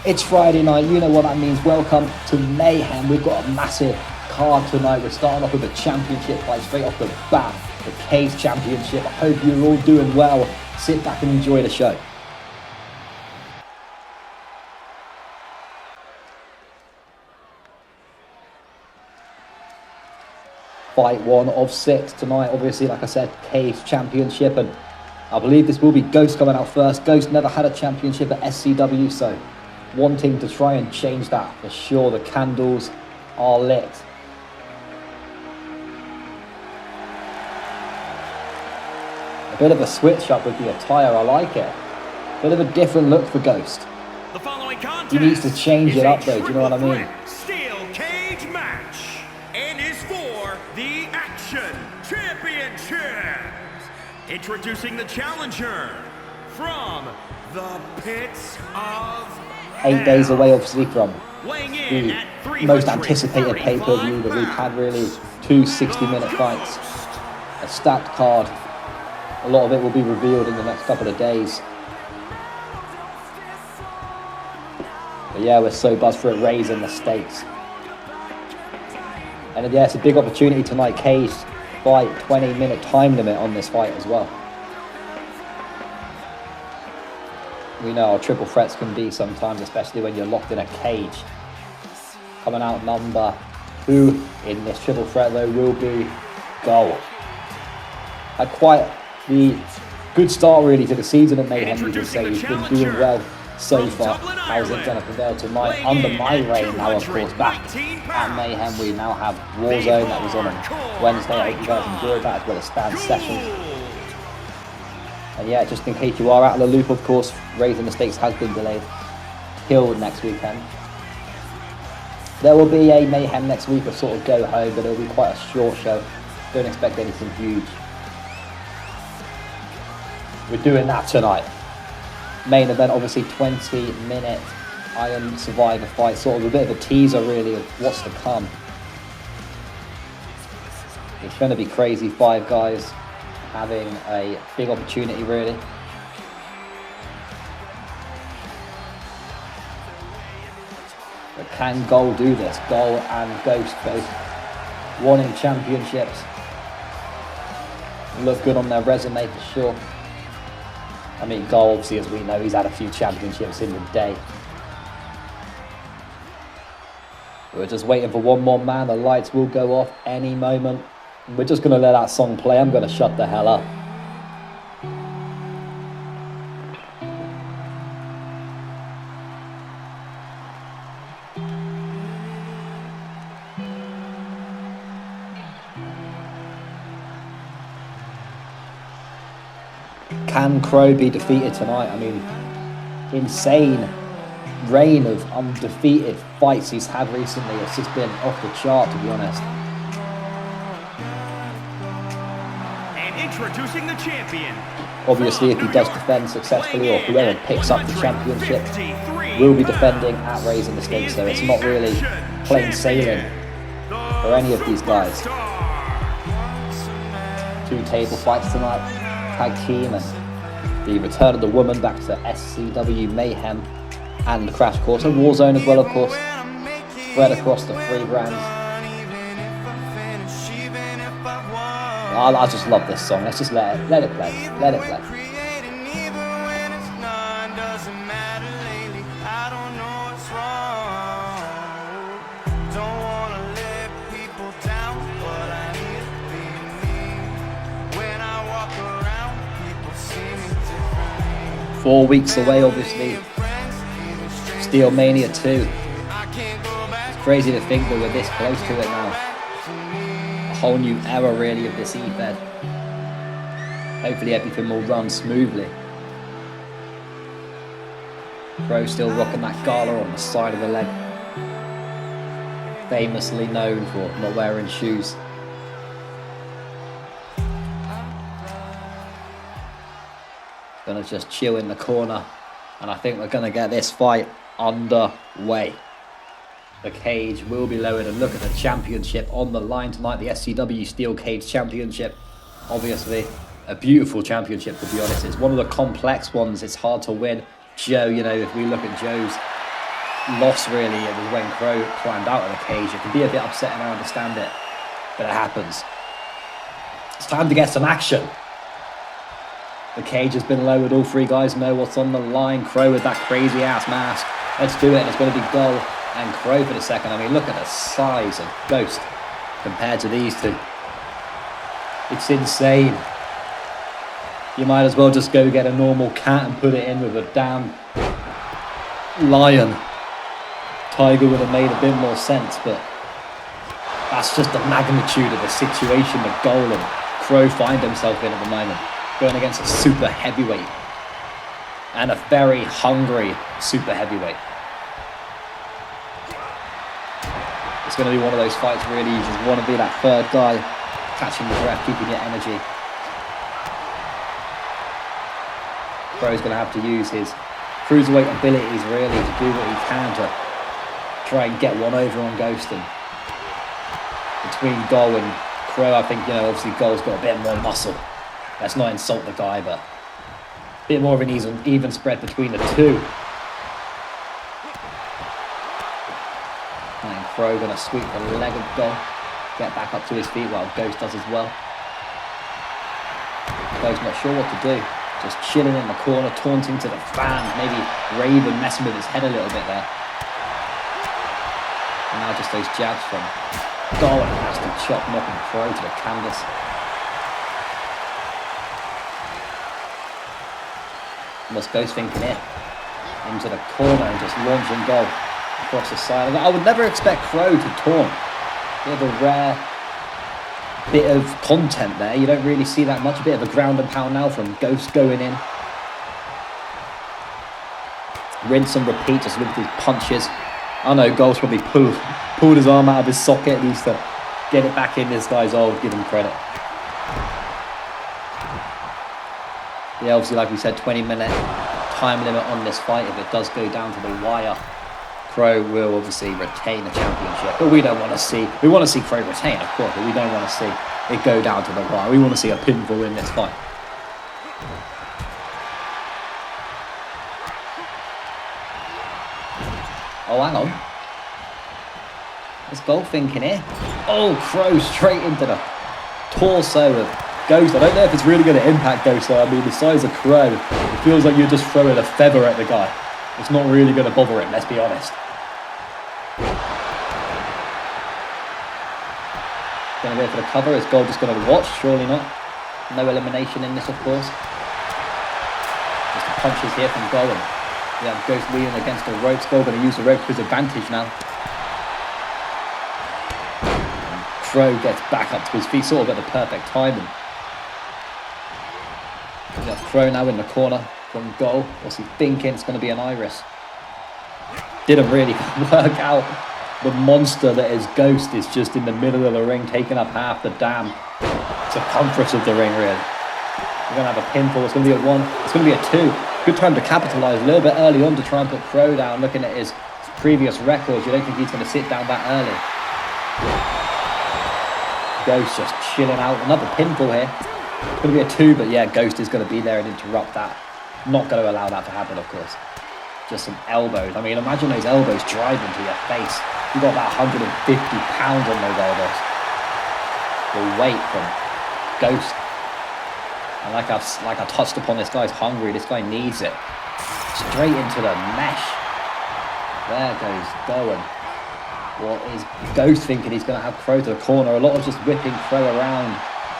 It's Friday night, you know what that means. Welcome to Mayhem. We've got a massive card tonight. We're starting off with a championship fight straight off the bat, the Cage Championship. I hope you're all doing well. Sit back and enjoy the show. Fight 1 of 6 tonight. Obviously, like I said, Cage Championship, and I believe this will be Ghost coming out first. Ghost never had a championship at SCW, so wanting to try and change that for sure. The candles are lit. A bit of a switch up with the attire, I like it. Bit of a different look for Ghost. He needs to change it up though, do you know what I mean? Steel cage match, and is for the Action Championship. Introducing the challenger from the pits of 8 days away, obviously, from the most anticipated pay-per-view that we've had, really. 2 60-minute fights, a stacked card. A lot of it will be revealed in the next couple of days. But yeah, we're so buzzed for it, raising the stakes. And yeah, it's a big opportunity tonight. Cage fight, 20-minute time limit on this fight as well. We know how triple threats can be sometimes, especially when you're locked in a cage. Coming out number 2 in this triple threat though will be Ghoul. Had quite the good start really to the season at Mayhem, you could say. He's been doing well so far. How's it going to prevail tonight? Under my reign now, of course, back at Mayhem. We now have Warzone, that was on Wednesday. I hope you guys enjoyed that, as well as Stand Sessions. And yeah, just in case you are out of the loop, of course, Raising the Stakes has been delayed till next weekend. There will be a Mayhem next week, a sort of go home, but it'll be quite a short show. Don't expect anything huge. We're doing that tonight. Main event, obviously, 20-minute Iron Survivor fight, sort of a bit of a teaser really of what's to come. It's going to be crazy. 5 guys having a big opportunity really. But can Ghoul do this? Ghoul and Ghost both winning championships. Look good on their resume for sure. I mean, Ghoul, obviously, as we know, he's had a few championships in the day. We're just waiting for one more man. The lights will go off any moment. We're just going to let that song play. I'm going to shut the hell up. Can Crow be defeated tonight? I mean, insane reign of undefeated fights he's had recently. It's just been off the chart, to be honest. Introducing the champion. Obviously, if he does defend successfully, or whoever picks up the championship will be defending at Raising the Stakes, so it's not really plain sailing for any of these guys. 2 table fights tonight, tag team, and the return of the woman back to SCW, Mayhem, and the Crash Course, and Warzone as well, of course, spread across the 3 brands. I just love this song. Let's just let it play. Let it play. 4 weeks away, obviously. Steel Mania 2. It's crazy to think that we're this close to it now. A whole new era, really, of this E-Fed. Hopefully everything will run smoothly. Crow still rocking that gala on the side of the leg. Famously known for not wearing shoes. Gonna just chill in the corner, and I think we're gonna get this fight underway. The cage will be lowered, and look at the championship on the line tonight, the SCW Steel Cage Championship. Obviously, a beautiful championship, to be honest. It's one of the complex ones. It's hard to win. Joe, you know, if we look at Joe's loss, really, it was when Crow climbed out of the cage. It can be a bit upsetting, I understand it, but it happens. It's time to get some action. The cage has been lowered. All three guys know what's on the line. Crow with that crazy ass mask. Let's do it. It's going to be Ghoul and Crow for the second. I mean, look at the size of Ghost compared to these two. It's insane. You might as well just go get a normal cat and put it in with a damn lion. Tiger would have made a bit more sense, but that's just the magnitude of the situation that Ghoul and Crow find himself in at the moment. Going against a super heavyweight, and a very hungry super heavyweight. It's going to be one of those fights, really. You just want to be that third guy, catching your breath, keeping your energy. Crow's going to have to use his cruiserweight abilities, really, to do what he can to try and get one over on Ghost. And between Ghoul and Crow, I think, you know, obviously Ghoul's got a bit more muscle. Let's not insult the guy, but a bit more of an even spread between the two. And Crow going to sweep the leg of Ghoul, get back up to his feet while Ghost does as well. Ghost not sure what to do, just chilling in the corner, taunting to the fans, maybe Raven messing with his head a little bit there. And now just those jabs from Ghoul, and a nasty chop knocking Crow to the canvas. What's Ghost thinking here? Into the corner and just launching Ghoul across the side. I would never expect Crow to taunt. Bit of a rare bit of content there. You don't really see that much. A bit of a ground and pound now from Ghost going in. Rinse and repeat, just look at his punches. I know Ghoul's probably pulled his arm out of his socket. He needs to get it back in this guy's eye. Give him credit. Yeah, obviously, like we said, 20-minute time limit on this fight. If it does go down to the wire, Crow will obviously retain the championship. But we don't want to see... We want to see Crow retain, of course, but we don't want to see it go down to the wire. We want to see a pinfall in this fight. Oh, hang on. What's Ghoul thinking here? Oh, Crow straight into the torso of Ghost. I don't know if it's really going to impact Ghost though. I mean, the size of Crow, it feels like you're just throwing a feather at the guy. It's not really going to bother him, let's be honest. Going to go for the cover. Is Ghoul just going to watch? Surely not. No elimination in this, of course. Just the punches here from Ghoul. We have Ghost leaning against the ropes. Ghoul going to use the rope to his advantage now. And Crow gets back up to his feet, sort of at the perfect timing. We have Crow now in the corner from Ghoul. What's he thinking? It's going to be an iris. Didn't really work out. The monster that is Ghost is just in the middle of the ring, taking up half the damn circumference of the ring, really. We're going to have a pinfall. It's going to be a 1. It's going to be a 2. Good time to capitalise a little bit early on to try and put Crow down. Looking at his previous records, you don't think he's going to sit down that early. Ghost just chilling out. Another pinfall here. It's going to be a 2, but yeah, Ghost is going to be there and interrupt that. Not going to allow that to happen, of course. Just some elbows. I mean, imagine those elbows driving to your face. You've got about 150 pounds on those elbows. The weight from Ghost. And like I touched upon, this guy's hungry. This guy needs it. Straight into the mesh. There goes Ghoul. What is Ghost thinking? He's going to have Crow to the corner. A lot of just whipping Crow around.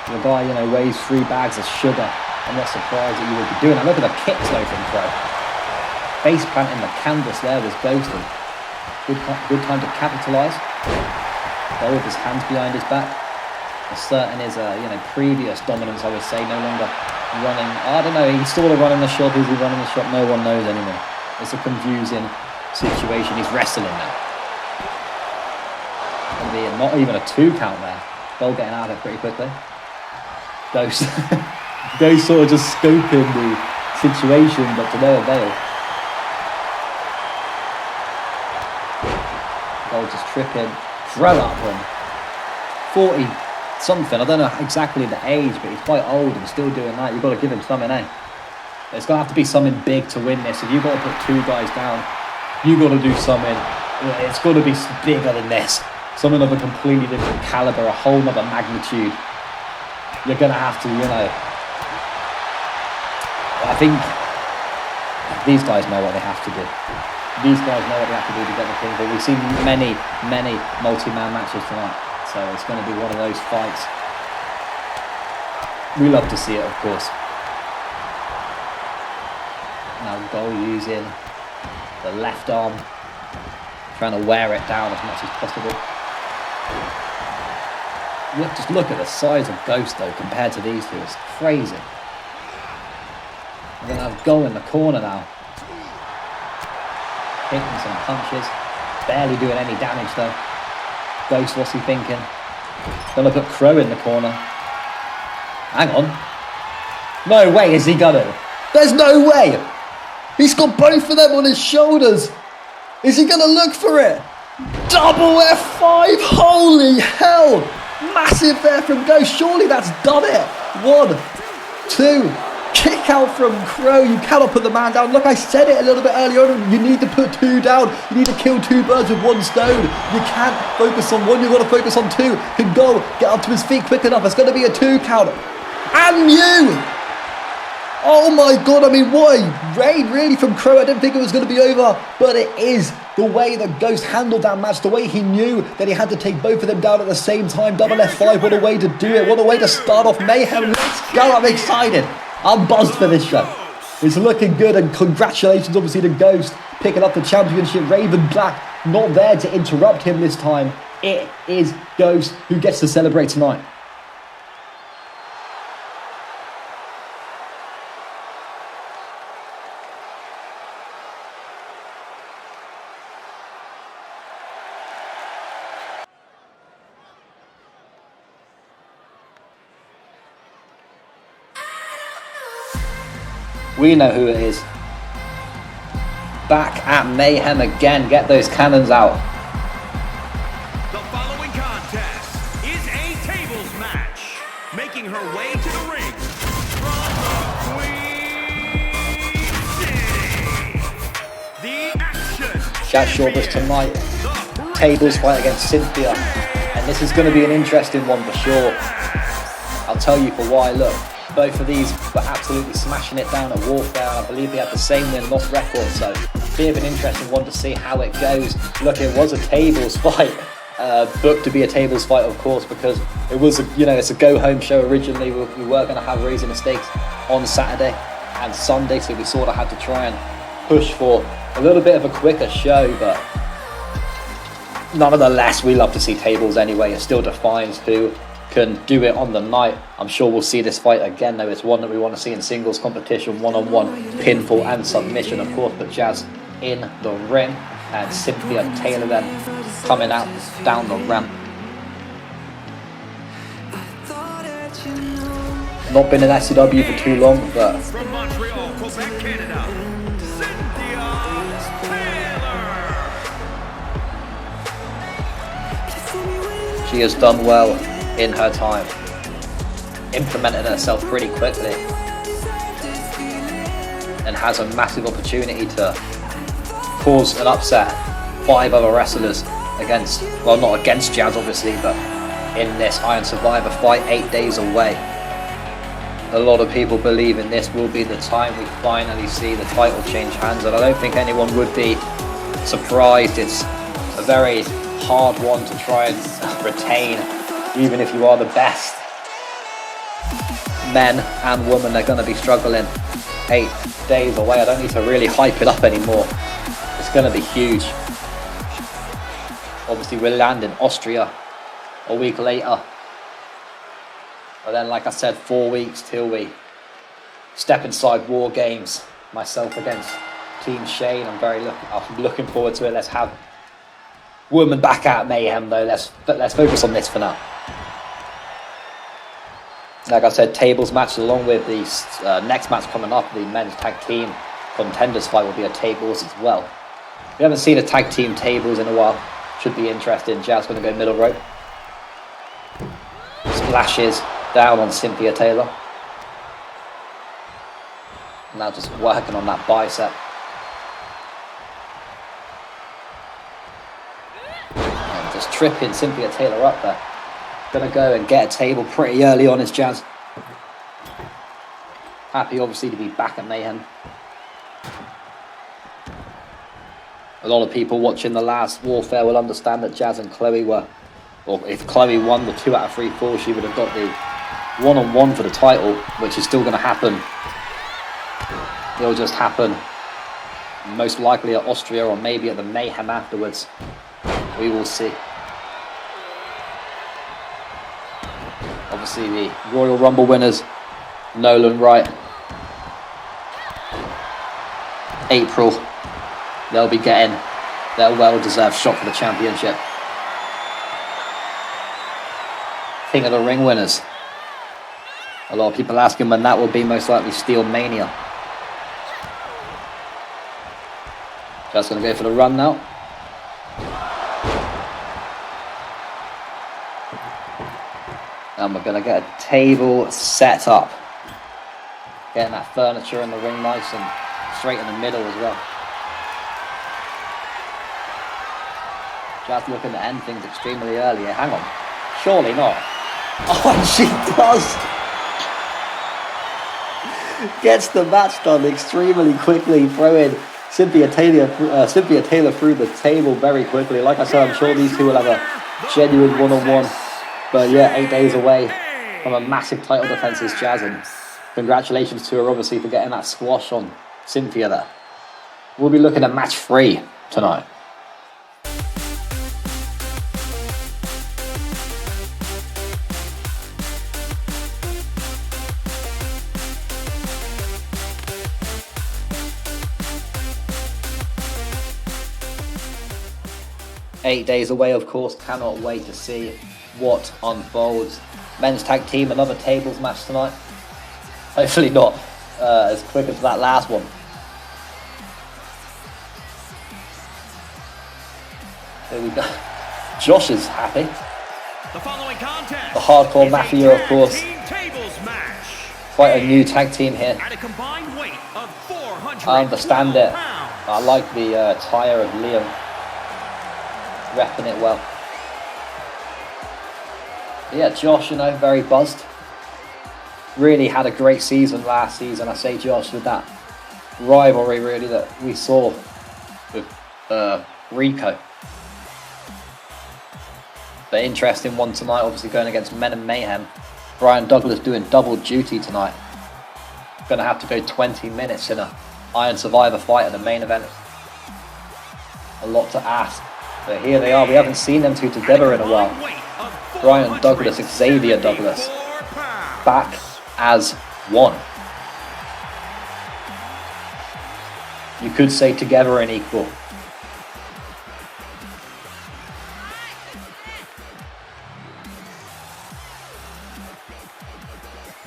The guy, you know, weighs 3 bags of sugar. A I'm not surprised that you would be doing that. Look at the kicks though from Crow. Face planting the canvas there was ghosted. Good time to capitalise. Though with his hands behind his back. Asserting his previous dominance, I would say, no longer running. I don't know, he's sort of running the shop. Is he running the shop? No one knows anymore. It's a confusing situation. He's wrestling now. Gonna be not even a 2 count there. Bell getting out of it pretty quickly. Ghost sort of just scoping the situation, but to no avail. Gold just tripping, throw up him. 40 something, I don't know exactly the age, but he's quite old and still doing that. You've got to give him something, eh? It's going to have to be something big to win this. If you've got to put 2 guys down, you've got to do something. It's got to be bigger than this. Something of a completely different caliber, a whole nother magnitude. You're going to have to, I think these guys know what they have to do. These guys know what they have to do to get the thing. But we've seen many multi-man matches tonight. So it's going to be one of those fights. We love to see it, of course. Now Ghoul using the left arm, trying to wear it down as much as possible. Just look at the size of Ghost though compared to these two. It's crazy. We're going to have Ghoul in the corner now. Hitting some punches. Barely doing any damage though. Ghost, what's he thinking? Gonna put Crow in the corner. Hang on. No way is he gonna. There's no way! He's got both of them on his shoulders. Is he gonna look for it? Double F5! Holy hell! Massive there from Ghost. Surely that's done it. 1, 2. Kick out from Crow. You cannot put the man down. Look, I said it a little bit earlier on. You need to put 2 down. You need to kill 2 birds with 1 stone. You can't focus on 1. You've got to focus on 2. Can Ghoul get up to his feet quick enough? It's going to be a 2 count. And you! Oh my god, I mean, what a raid really from Crow. I didn't think it was going to be over, but it is. The way that Ghost handled that match, the way he knew that he had to take both of them down at the same time. Double F5, what a way to do it. What a way to start off Mayhem. Let's go, I'm excited. I'm buzzed for this show. It's looking good, and congratulations obviously to Ghost picking up the championship. Raven Black not there to interrupt him this time. It is Ghost who gets to celebrate tonight. We know who it is. Back at Mayhem again. Get those cannons out. The following contest is a tables match. Making her way to the ring from the Queen City. The action. Chad Shawbush tonight. Tables fight against Cynthia. And this is going to be an interesting one for sure. I'll tell you for why. Look. Both of these were absolutely smashing it down at Warfare, and I believe they had the same win-loss record, so bit of an interesting one to see how it goes. Look, it was a tables fight, booked to be a tables fight, of course, because it was, it's a go-home show originally. We were going to have Raising the Stakes on Saturday and Sunday, so we sort of had to try and push for a little bit of a quicker show, but nonetheless, we love to see tables anyway. It still defines who can do it on the night. I'm sure we'll see this fight again though. It's one that we want to see in singles competition, one-on-one, pinfall and submission, of course. But Jazz in the ring and Cynthia Taylor then coming out down the ramp. Not been in SCW for too long, but From Montreal, Quebec, Canada, Cynthia Taylor. she has done well in her time, implemented herself pretty quickly, and has a massive opportunity to cause an upset. 5 other wrestlers against, well, not against Jazz obviously, but in this Iron Survivor fight 8 days away. A lot of people believe in this will be the time we finally see the title change hands, and I don't think anyone would be surprised. It's a very hard one to try and retain, even if you are the best. men and women are going to be struggling. 8 days away. I don't need to really hype it up anymore. It's going to be huge. Obviously, we'll land in Austria a week later. But then, like I said, 4 weeks till we step inside War Games. Myself against Team Shane. I'm looking forward to it. Let's have women back at Mayhem, though. Let's focus on this for now. Like I said, tables match along with the next match coming up. The men's tag team contenders fight will be a tables as well. We haven't seen a tag team tables in a while. Should be interesting. Jazz going to go middle rope. Splashes down on Cynthia Taylor. Now just working on that bicep. And just tripping Cynthia Taylor up there. Gonna go and get a table pretty early on as Jazz. Happy obviously to be back at Mayhem. A lot of people watching the last Warfare will understand that Jazz and Chloe were, or if Chloe won the 2 out of 3 falls, she would have got the one-on-one for the title, which is still going to happen. It'll just happen most likely at Austria or maybe at the Mayhem afterwards. We will see. Obviously the Royal Rumble winners, Nolan Wright, April, they'll be getting their well-deserved shot for the championship. King of the Ring winners. A lot of people asking when that will be, most likely Steel Mania. Just going to go for the run now. And we're going to get a table set up. Getting that furniture in the ring nice and straight in the middle as well. Just looking to end things extremely early. Hang on. Surely not. Oh, she does. Gets the match done extremely quickly, throwing Cynthia Taylor through the table very quickly. Like I said, I'm sure these two will have a genuine one-on-one. But yeah, 8 days away from a massive title defense is Jazz, and congratulations to her obviously for getting that squash on Cynthia there. We'll be looking at match 3 tonight. Eight days away, of course. Cannot wait to see what unfolds. Men's tag team, another tables match tonight. Hopefully not as quick as that last one. There we go. Josh is happy. The following contest, the Hardcore Mafia, of course. Quite a new tag team here. At a combined weight of 400 I understand it. pounds. I like the attire of Liam. Repping it well. Yeah, Josh, you know, very buzzed. Really had a great season last season. I say Josh with that rivalry really that we saw with Rico. But interesting one tonight, obviously going against Men and Mayhem. Brian Douglas doing double duty tonight. Gonna have to go 20 minutes in a Iron Survivor fight at the main event. A lot to ask. But here they are. We haven't seen them two together in a while. Brian Douglas, Xavier Douglas, back as one. You could say together and equal.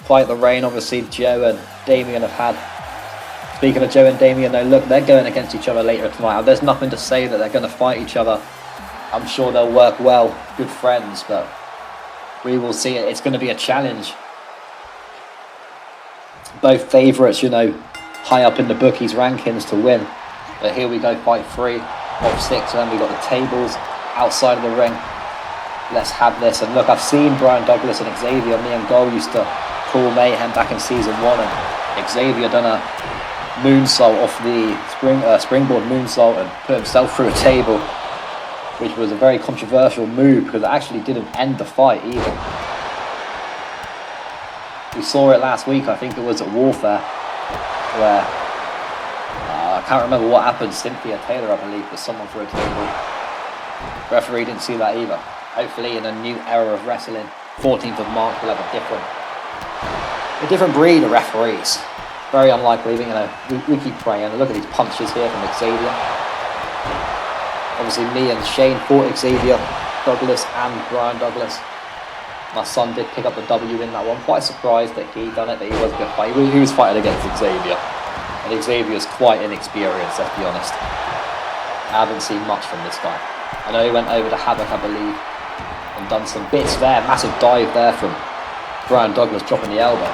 Fight the Reign, obviously Joe and Damien have had. Speaking of Joe and Damien, though, look, they're going against each other later tonight. There's nothing to say that they're going to fight each other. I'm sure they'll work well, good friends, but we will see it. It's going to be a challenge. Both favourites, you know, high up in the bookies rankings to win. But here we go, fight 3 of 6, and then we've got the tables outside of the ring. Let's have this. And look, I've seen Brian Douglas and Xavier. Me and Ghoul used to pull Mayhem back in season 1, and Xavier done a moonsault off the springboard moonsault and put himself through a table, which was a very controversial move because it actually didn't end the fight either. We saw it last week, I think it was at Warfare, where I can't remember what happened. Cynthia Taylor, I believe, was someone through a table. Referee didn't see that either. Hopefully in a new era of wrestling, 14th of March, we'll have a different breed of referees. Very unlikely, but we keep praying. Look at these punches here from Xavier. Obviously me and Shane fought Xavier Douglas and Brian Douglas. My son did pick up the W in that one. Quite surprised that he done it, that he was a good fight. He was fighting against Xavier. And Xavier's quite inexperienced, let's be honest. I haven't seen much from this guy. I know he went over to Havoc, I believe, and done some bits there. Massive dive there from Brian Douglas, dropping the elbow.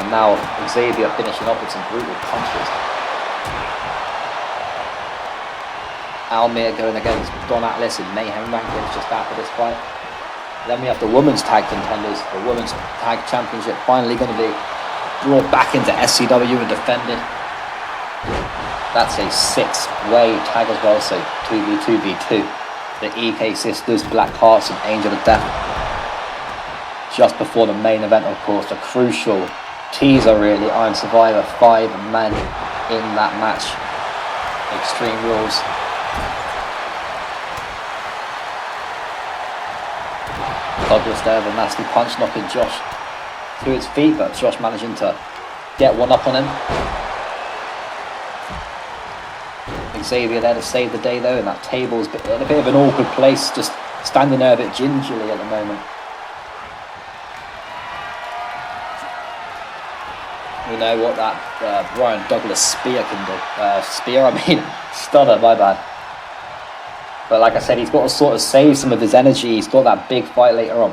And now Xavier finishing off with some brutal punches. Almir going against Don Atlas in Mayhem rankings just after this fight. Then we have the women's tag contenders. The women's tag championship finally going to be brought back into SCW and defended. That's a 6-way tag as well, so 2v2v2. The EK sisters, Black Hearts and Angel of Death. Just before the main event, of course, the crucial teaser really, Iron Survivor, 5 men in that match. Extreme Rules. Douglas there, the nasty punch, knocking Josh to his feet, but Josh managing to get one up on him. Xavier there to save the day though, and that table's in a bit of an awkward place, just standing there a bit gingerly at the moment. We know what that Brian Douglas spear can do. Stunner, my bad. But like I said, he's got to sort of save some of his energy. He's got that big fight later on.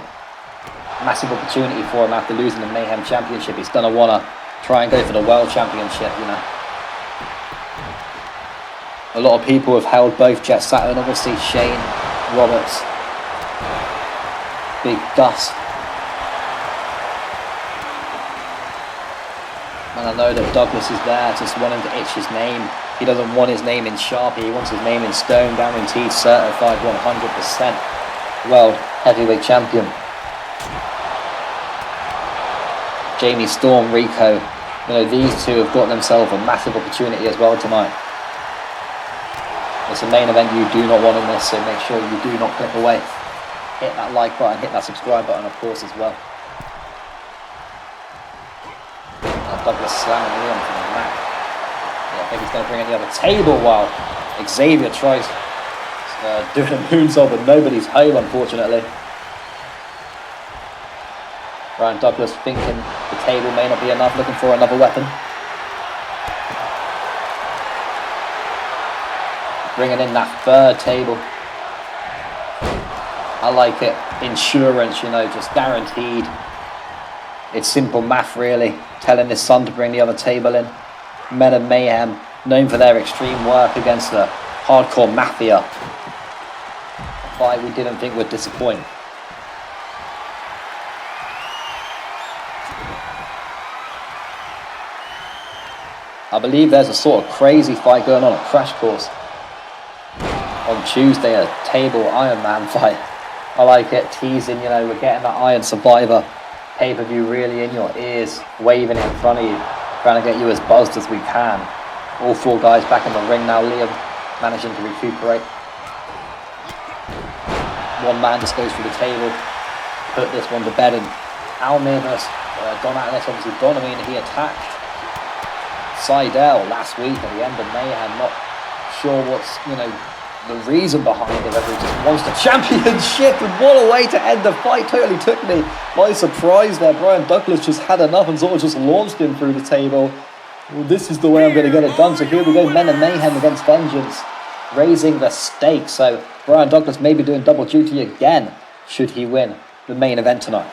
Massive opportunity for him after losing the Mayhem Championship. He's going to want to try and go for the World Championship, you know. A lot of people have held both. Jet Saturn, obviously, Shane, Roberts, Big Gus. And I know that Douglas is there just wanting to itch his name. He doesn't want his name in Sharpie, he wants his name in stone, guaranteed, certified, 100%. World Heavyweight Champion. Jamie Storm, Rico, you know, these two have got themselves a massive opportunity as well tonight. It's a main event you do not want to miss, so make sure you do not click away. Hit that like button, hit that subscribe button, of course, as well. Douglas slamming Liam from the mat. Yeah, I think he's going to bring in the other table while Xavier tries doing a moonsault, but nobody's home, unfortunately. Brian Douglas thinking the table may not be enough, looking for another weapon. Bringing in that third table. I like it. Insurance, you know, just guaranteed. It's simple math, really. Telling his son to bring the other table in. Men of Mayhem, known for their extreme work against the hardcore mafia. A fight we didn't think would disappoint. I believe there's a sort of crazy fight going on at Crash Course. On Tuesday, a table Iron Man fight. I like it, teasing, you know, we're getting that Iron Survivor pay-per-view really in your ears, waving it in front of you, trying to get you as buzzed as we can. All 4 guys back in the ring now. Liam managing to recuperate. One man just goes through the table, put this one to bed, and Almir versus Don Atlas, obviously Don, he attacked Seidel last week at the end of Mayhem. Not sure what's, you know, the reason behind it, whether he just wants the championship, and what a way to end the fight. Totally took me by surprise there. Brian Douglas just had enough and sort of just launched him through the table. Well, this is the way I'm going to get it done. So here we go, Men of Mayhem against Vengeance, raising the stakes. So Brian Douglas may be doing double duty again, should he win the main event tonight.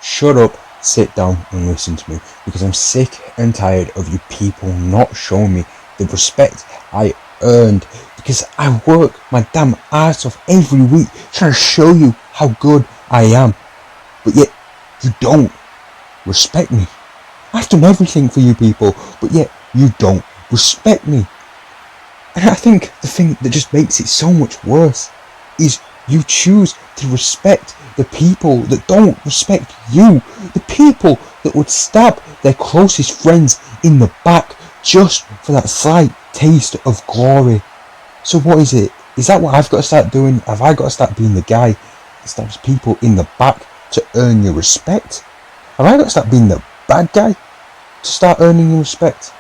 Shut up, sit down and listen to me, because I'm sick and tired of you people not showing me the respect I earned, because I work my damn ass off every week trying to show you how good I am, but yet you don't respect me. I've done everything for you people, but yet you don't respect me. And I think the thing that just makes it so much worse is you choose to respect the people that don't respect you. The people that would stab their closest friends in the back just for that slight taste of glory. So what is it? Is that what I've got to start doing? Have I got to start being the guy that stabs people in the back to earn your respect? Have I got to start being the bad guy to start earning your respect?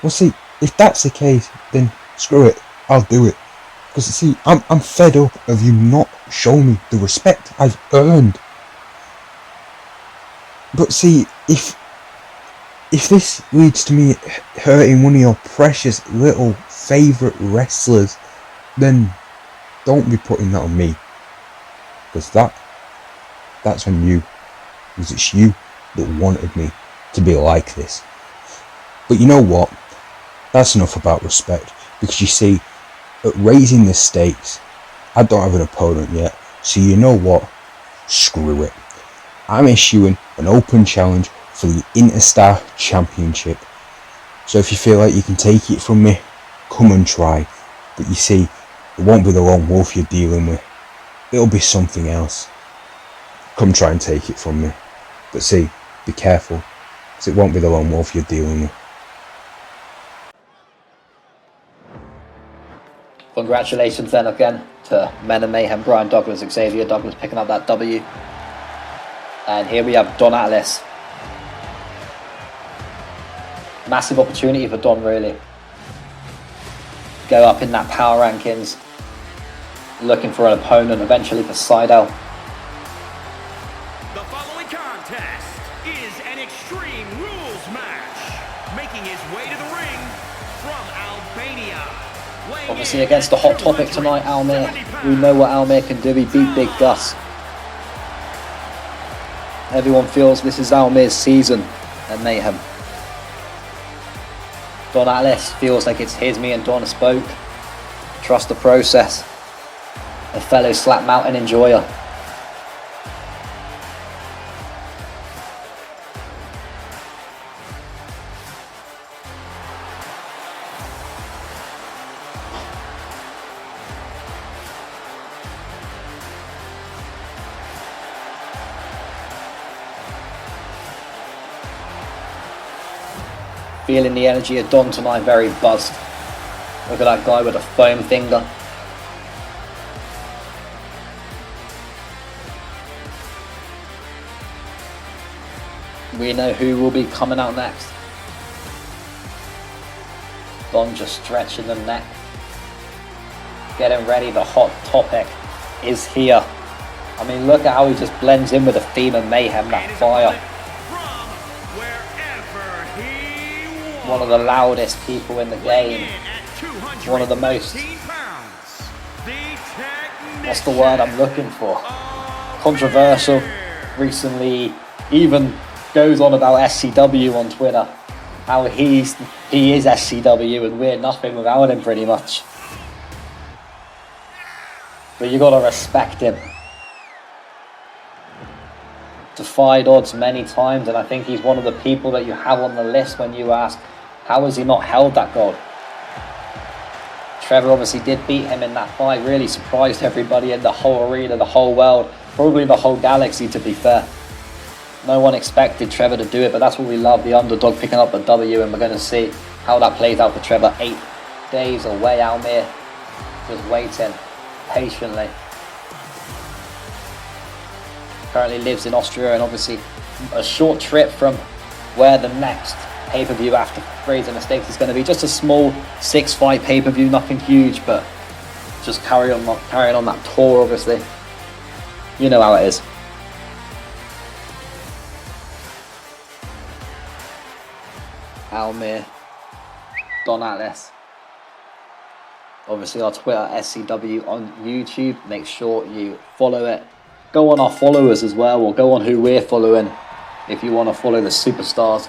Well, see, if that's the case, then screw it, I'll do it. Because see, I'm fed up of you not showing me the respect I've earned. But see, if this leads to me hurting one of your precious little favourite wrestlers, then don't be putting that on me. Because that's on you. Because it's you that wanted me to be like this. But you know what? That's enough about respect. Because you see, at raising the stakes, I don't have an opponent yet. So you know what? Screw it. I'm issuing an open challenge for the Interstar Championship. So if you feel like you can take it from me, come and try. But you see, it won't be the lone wolf you're dealing with. It'll be something else. Come try and take it from me. But see, be careful, because it won't be the lone wolf you're dealing with. Congratulations then again to Men of Mayhem, Brian Douglas, Xavier Douglas picking up that W. And here we have Don Atlas. Massive opportunity for Don, really. Go up in that power rankings. Looking for an opponent eventually for Seidel. The following contest is an Extreme Rules match. Making his way to the ring from Albania. Obviously against the hot topic tonight, Almir. We know what Almir can do. He beat Big Gus. Everyone feels this is Almir's season at Mayhem. Don Atlas feels like it's his. Me and Don spoke. Trust the process. A fellow Slap Mountain enjoyer. Feeling the energy of Don tonight, very buzzed. Look at that guy with a foam finger. We know who will be coming out next. Don just stretching the neck. Getting ready, the hot topic is here. I mean, look at how he just blends in with the theme of Mayhem, that fire. One of the loudest people in the game. One of the most, what's the word I'm looking for? Controversial. Recently even goes on about SCW on Twitter. How he is SCW and we're nothing without him, pretty much. But you gotta respect him. Defied odds many times, and I think he's one of the people that you have on the list when you ask, how has he not held that gold? Trevor obviously did beat him in that fight, really surprised everybody in the whole arena, the whole world, probably the whole galaxy, to be fair. No one expected Trevor to do it, but that's what we love, the underdog picking up the W, and we're going to see how that plays out for Trevor. 8 days away, Almir, just waiting patiently. Currently lives in Austria, and obviously a short trip from where the next pay-per-view after raising the stakes is going to be. Just a small 6-fight pay-per-view, nothing huge, but just carrying on that tour, obviously. You know how it is. Almir, Don Atlas. Obviously our Twitter, SCW on YouTube. Make sure you follow it. Go on our followers as well, or go on who we're following if you want to follow the superstars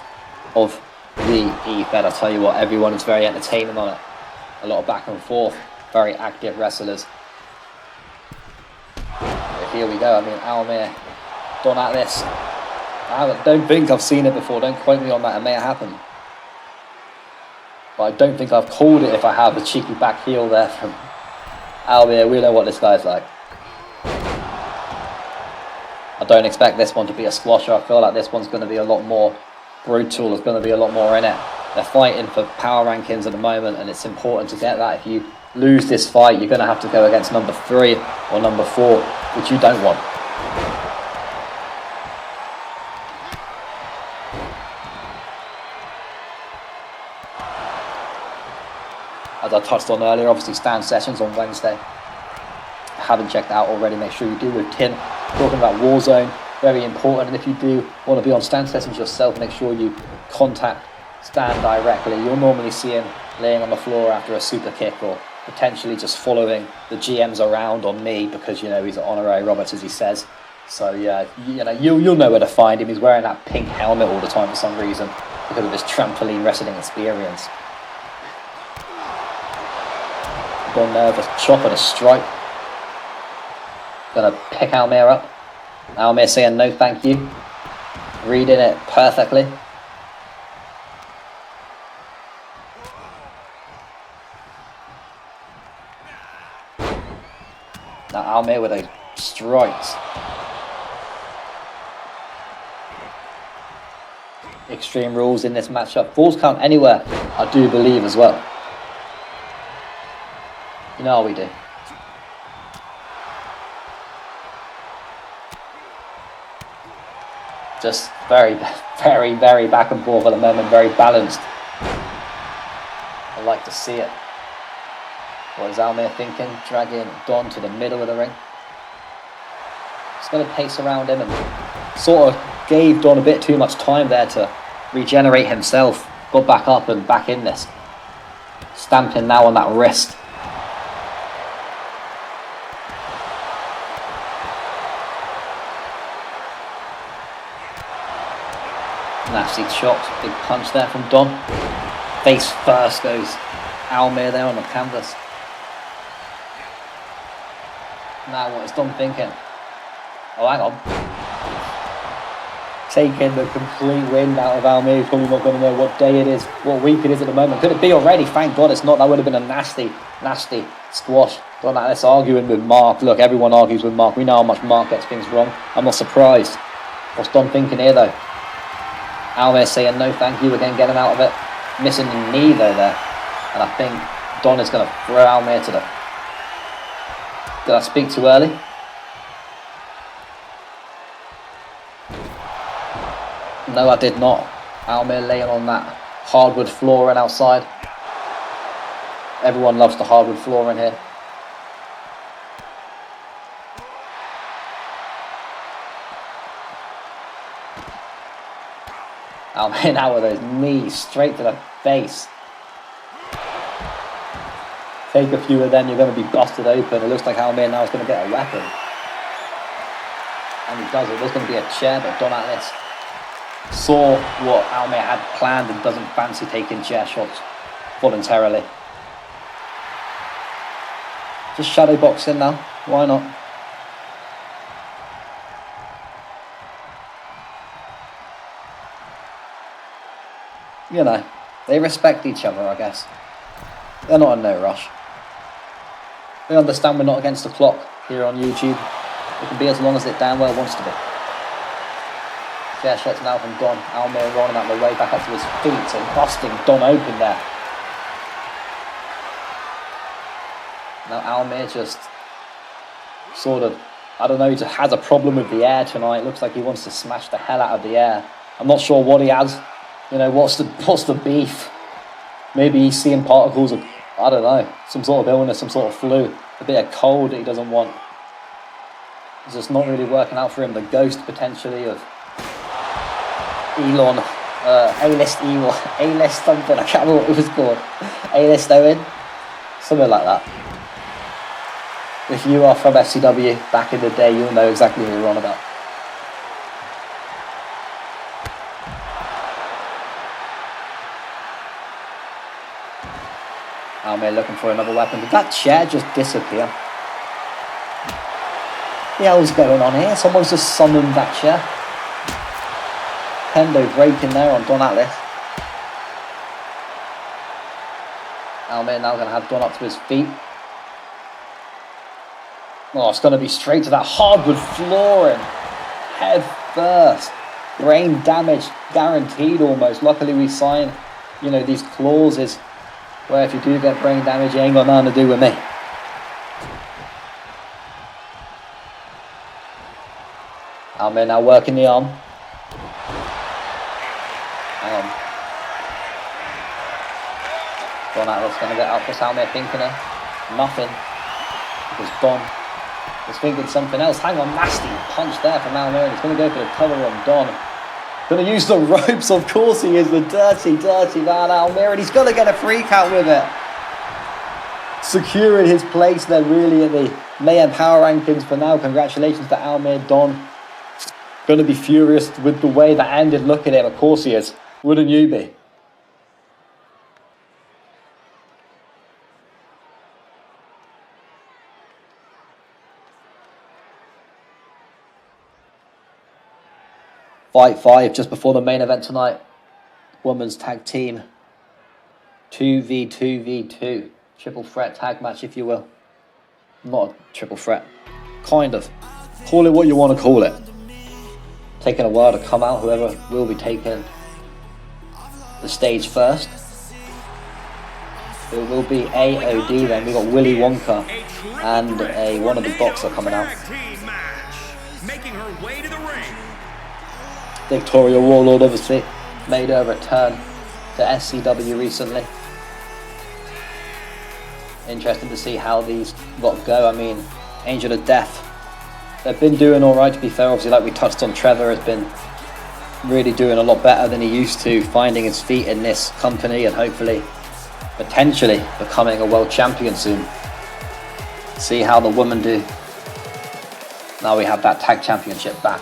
of the E-Fed. I tell you what, everyone is very entertaining on it. A lot of back and forth, very active wrestlers. But here we go. I mean, Almir, Don Atlas. I don't think I've seen it before. Don't quote me on that. It may have happened. But I don't think I've called it. If I have, a cheeky back heel there from Almir, we know what this guy's like. I don't expect this one to be a squasher. I feel like this one's going to be a lot more brutal. There's going to be a lot more in it. They're fighting for power rankings at the moment, and it's important to get that. If you lose this fight, you're going to have to go against number 3 or number 4, which you don't want. As I touched on earlier, obviously stand sessions on Wednesday. Haven't checked out already, make sure you do with Tim. Talking about Warzone, very important. And if you do want to be on stand sessions yourself, make sure you contact Stan directly. You'll normally see him laying on the floor after a super kick, or potentially just following the GMs around on me, because you know he's an honorary Roberts, as he says. So yeah, you'll know where to find him. He's wearing that pink helmet all the time for some reason because of his trampoline wrestling experience. Gone nervous, chop and a strike. Gonna pick Almir up. Almir saying no thank you. Reading it perfectly. Now Almir with those strikes. Extreme rules in this matchup. Falls count anywhere, I do believe as well. You know how we do. Just very back and forth at the moment, very balanced. I like to see it. What is Almir thinking? Dragging Don to the middle of the ring. Just going to pace around him, and sort of gave Don a bit too much time there to regenerate himself. Got back up and back in this. Stamping now on that wrist. Nasty chops, big punch there from Don. Face first goes Almir there on the canvas. Now what is Don thinking? Oh, hang on. Taking the complete wind out of Almir. He's probably not going to know what day it is, what week it is at the moment. Could it be already? Thank God it's not. That would have been a nasty squash. Don Atlas arguing with Mark. Look, everyone argues with Mark. We know how much Mark gets things wrong. I'm not surprised. What's Don thinking here though? Almir saying no thank you again, getting out of it. Missing the knee though there. And I think Don is going to throw Almir to the... Did I speak too early? No, I did not. Almir laying on that hardwood flooring outside. Everyone loves the hardwood flooring here. Almir now with those knees straight to the face. Take a few of them, you're going to be busted open. It looks like Almir now is going to get a weapon. And he does it. There's going to be a chair, but Don Atlas saw what Almir had planned and doesn't fancy taking chair shots voluntarily. Just shadow boxing now. Why not? You know, they respect each other, I guess. They're not in no rush. They understand we're not against the clock here on YouTube. It can be as long as it damn well wants to be. Chair shots now from Don. Almir running out the way, back up to his feet and busting Don open there. Now Almir just sort of, I don't know, he just has a problem with the air tonight. It looks like he wants to smash the hell out of the air. I'm not sure what he has. You know, what's the beef? Maybe he's seeing particles of, I don't know, some sort of illness, some sort of flu, a bit of cold that he doesn't want. It's just not really working out for him. The ghost potentially of Elon, A-list Evil, A-list something, I can't remember what it was called. A-list Owen, something like that. If you are from SCW back in the day, you'll know exactly what we're on about. Almir looking for another weapon. Did that chair just disappear? What the hell's going on here? Someone's just summoned that chair. Kendo breaking there on Don Atlas. Almir now going to have Don up to his feet. Oh, it's going to be straight to that hardwood flooring. Head first. Brain damage guaranteed almost. Luckily we signed, you know, these clauses where if you do get brain damage, you ain't got nothing to do with me. Almir now working the arm. Hang on. Don Atlas going to get up. What's Almir thinking of? Nothing. Because Don is thinking something else. Hang on, nasty punch there from Almir. He's going to go for the cover on Don. Going to use the ropes, of course he is. The dirty, dirty man Almir. And he's going to get a freak out with it. Securing his place there really in the Mayhem Power Rankings for now. Congratulations to Almir. Don going to be furious with the way that ended. Look at him, of course he is. Wouldn't you be? Fight 5 just before the main event tonight. Women's tag team 2v2v2. Triple threat tag match, if you will. Not a triple threat. Kind of. Call it what you want to call it. Taking a while to come out. Whoever will be taking the stage first. It will be AOD then. We've got Willy Wonka and one of the Boxer coming out. Making her way to the ring. Victoria Warlord obviously made her return to SCW recently. Interesting to see how these got go. I mean, Angel of Death, they've been doing alright, to be fair. Obviously, like we touched on, Trevor has been really doing a lot better than he used to, finding his feet in this company and hopefully, potentially becoming a world champion soon. See how the women do. Now we have that tag championship back.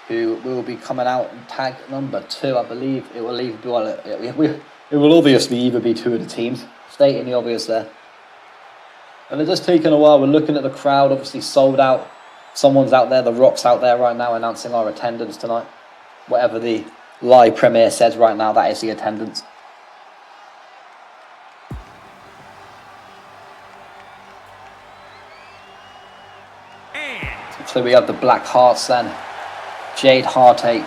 Who will be coming out in tag number 2, I believe. It will either be, well, it will obviously either be 2 of the teams, stating the obvious there. And it's just taken a while. We're looking at the crowd, obviously sold out. Someone's out there, The Rock's out there right now announcing our attendance tonight. Whatever the live premiere says right now, that is the attendance. So we have the Black Hearts then. Jade Heartache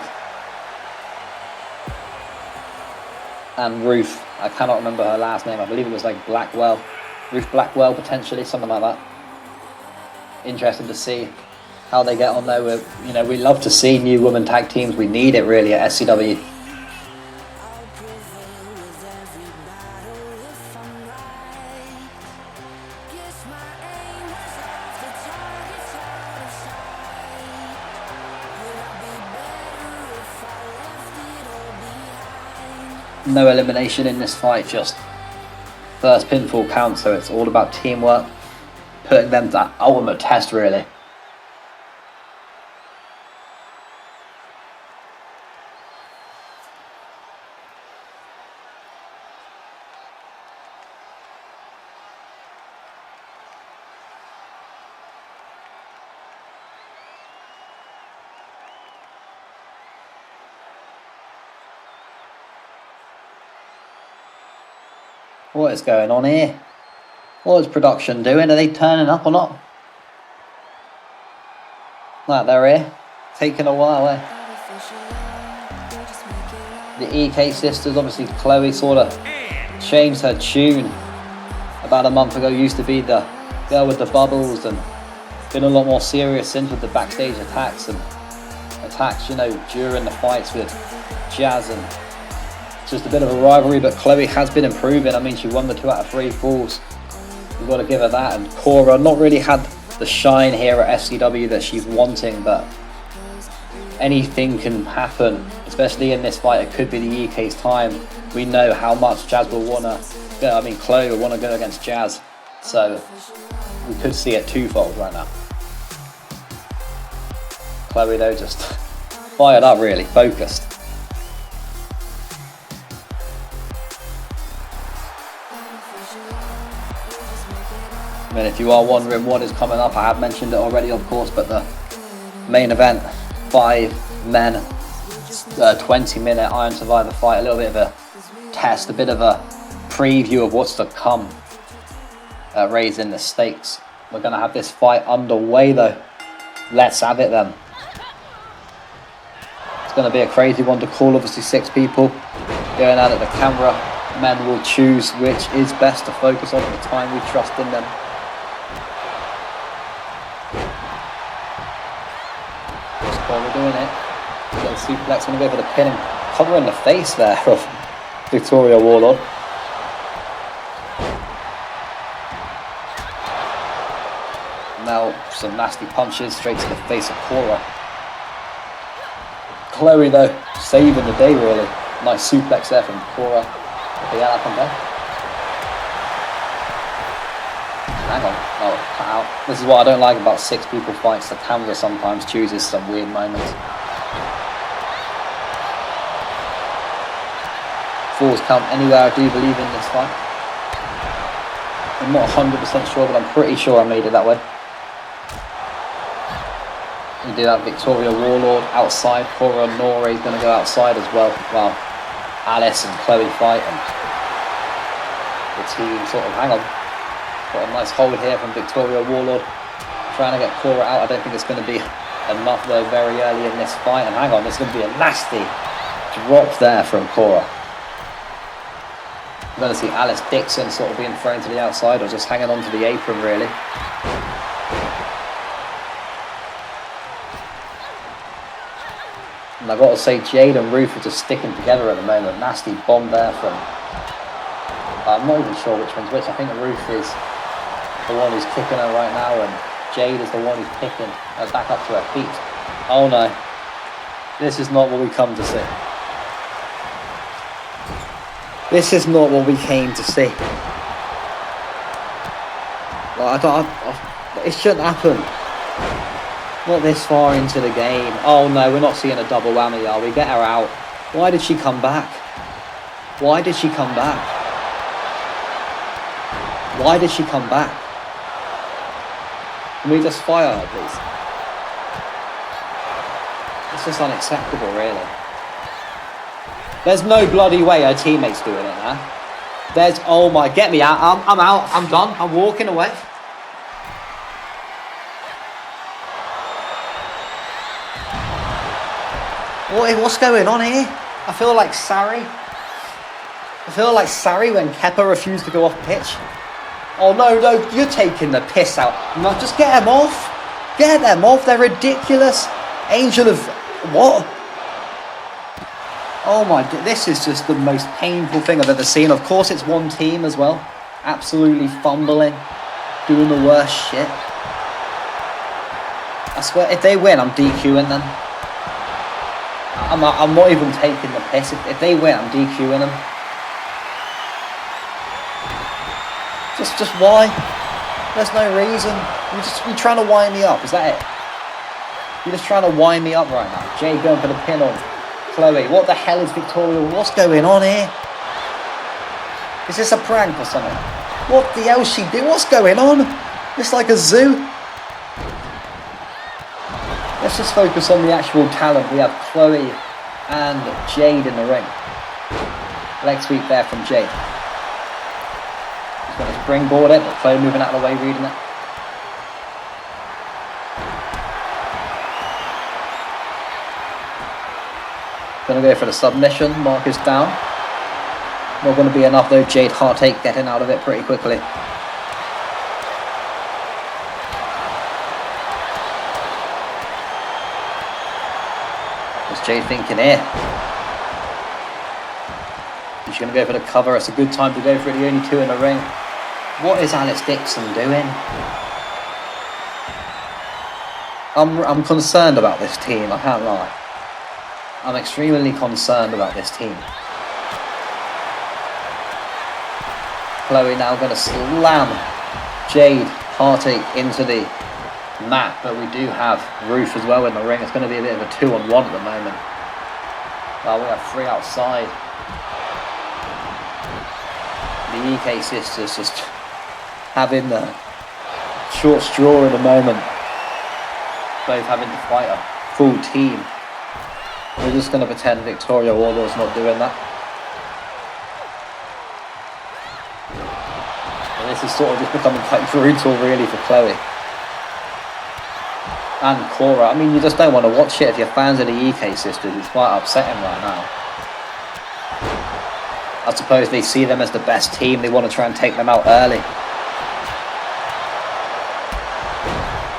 and Ruth. I cannot remember her last name. I believe it was like Blackwell. Ruth Blackwell, potentially, something like that. Interesting to see how they get on there. You know, we love to see new women tag teams. We need it really at SCW. No elimination in this fight, just first pinfall count, so it's all about teamwork, putting them to that ultimate test really. What is going on here? What is production doing? Are they turning up or not? Right, they're here. Taking a while, eh? The EK sisters, obviously Chloe sort of changed her tune about a month ago. Used to be the girl with the bubbles and been a lot more serious since with the backstage attacks, you know, during the fights with Jazz, and just a bit of a rivalry, but Chloe has been improving. I mean, she won the 2 out of 3 falls. We've got to give her that. And Cora not really had the shine here at SCW that she's wanting, but anything can happen, especially in this fight. It could be the EK's time. We know how much Jazz will want to go. I mean, Chloe will want to go against Jazz. So we could see it twofold right now. Chloe, though, just fired up, really, focused. I mean, if you are wondering what is coming up, I have mentioned it already, of course, but the main event, 5 men, 20-minute Iron Survivor fight, a little bit of a test, a bit of a preview of what's to come, raising the stakes. We're going to have this fight underway though. Let's have it then. It's going to be a crazy one to call. Obviously 6 people going out at the camera. Men will choose which is best to focus on at the time. We trust in them. We're doing it. Getting suplex. Going to go for the pin and cover in the face there of Victoria Warlord. Now some nasty punches straight to the face of Cora. Chloe though saving the day really. Nice suplex there from Cora. Yeah, that one there. Hang on. Oh, cut out. This is what I don't like about 6 people fights. The camera sometimes chooses some weird moments. Falls count anywhere, I do believe in this fight. I'm not 100% sure, but I'm pretty sure I made it that way. We do have Victoria Warlord outside. Cora Nore is going to go outside as well. Wow. Alice and Chloe fight, and the team sort of, hang on. Got a nice hold here from Victoria Warlord. Trying to get Cora out. I don't think it's going to be enough though very early in this fight. And hang on, there's going to be a nasty drop there from Cora. We're going to see Alice Dixon sort of being thrown to the outside or just hanging on to the apron really. And I've got to say Jade and Ruth are just sticking together at the moment. Nasty bomb there from... I'm not even sure which one's which. I think Ruth is the one who's kicking her right now and Jade is the one who's picking her back up to her feet. Oh no. This is not what we come to see. This is not what we came to see. Like, it shouldn't happen. Not this far into the game. Oh no, we're not seeing a double whammy, are we? Get her out. Why did she come back? Why did she come back? Why did she come back? Can we just fire her, please? It's just unacceptable, really. There's no bloody way her teammate's doing it now. There's, oh my, get me out. I'm out. I'm done. I'm walking away. What's going on here? I feel like Sari. I feel like Sari when Kepper refused to go off pitch. Oh no, you're taking the piss out. No, just get them off. Get them off. They're ridiculous. Angel of what? Oh my, this is just the most painful thing I've ever seen. Of course, it's one team as well. Absolutely fumbling, doing the worst shit. I swear, if they win, I'm DQing them. I'm not even taking the piss. If they win, I'm DQing them. Just why? There's no reason. You're trying to wind me up. Is that it? You're just trying to wind me up right now. Jay going for the pin on Chloe. What the hell is Victoria? What's going on here? Is this a prank or something? What the hell is she do? What's going on? It's like a zoo. Let's just focus on the actual talent. We have Chloe and Jade in the ring. Leg sweep there from Jade. He's going to springboard it, but Chloe moving out of the way, reading it. Going to go for the submission. Mark is down. Not going to be enough though. Jade Heartache getting out of it pretty quickly. What's Jade thinking here? She's going to go for the cover. It's a good time to go for it. The only 2 in the ring. What is Alice Dixon doing? I'm concerned about this team. I can't lie. I'm extremely concerned about this team. Chloe now going to slam Jade Heartache into the mat, but we do have Ruth as well in the ring. It's going to be a bit of a 2-on-1 at the moment. Well, we have 3 outside. The EK sisters just having the short straw in the moment. Both having to fight a full team. We're just going to pretend Victoria Warlord's not doing that. This is sort of just becoming quite brutal, really, for Chloe. And Cora. I mean, you just don't want to watch it if you're fans of the EK sisters. It's quite upsetting right now. I suppose they see them as the best team. They want to try and take them out early.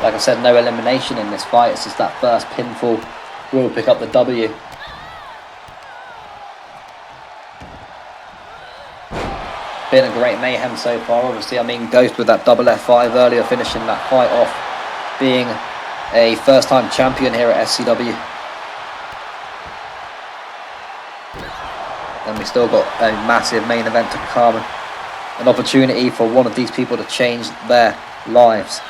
Like I said, no elimination in this fight. It's just that first pinfall will pick up the W. Been a great Mayhem so far, obviously. I mean, Ghost with that double F5 earlier, finishing that fight off, being a first-time champion here at SCW. And we still got a massive main event to come. An opportunity for one of these people to change their lives.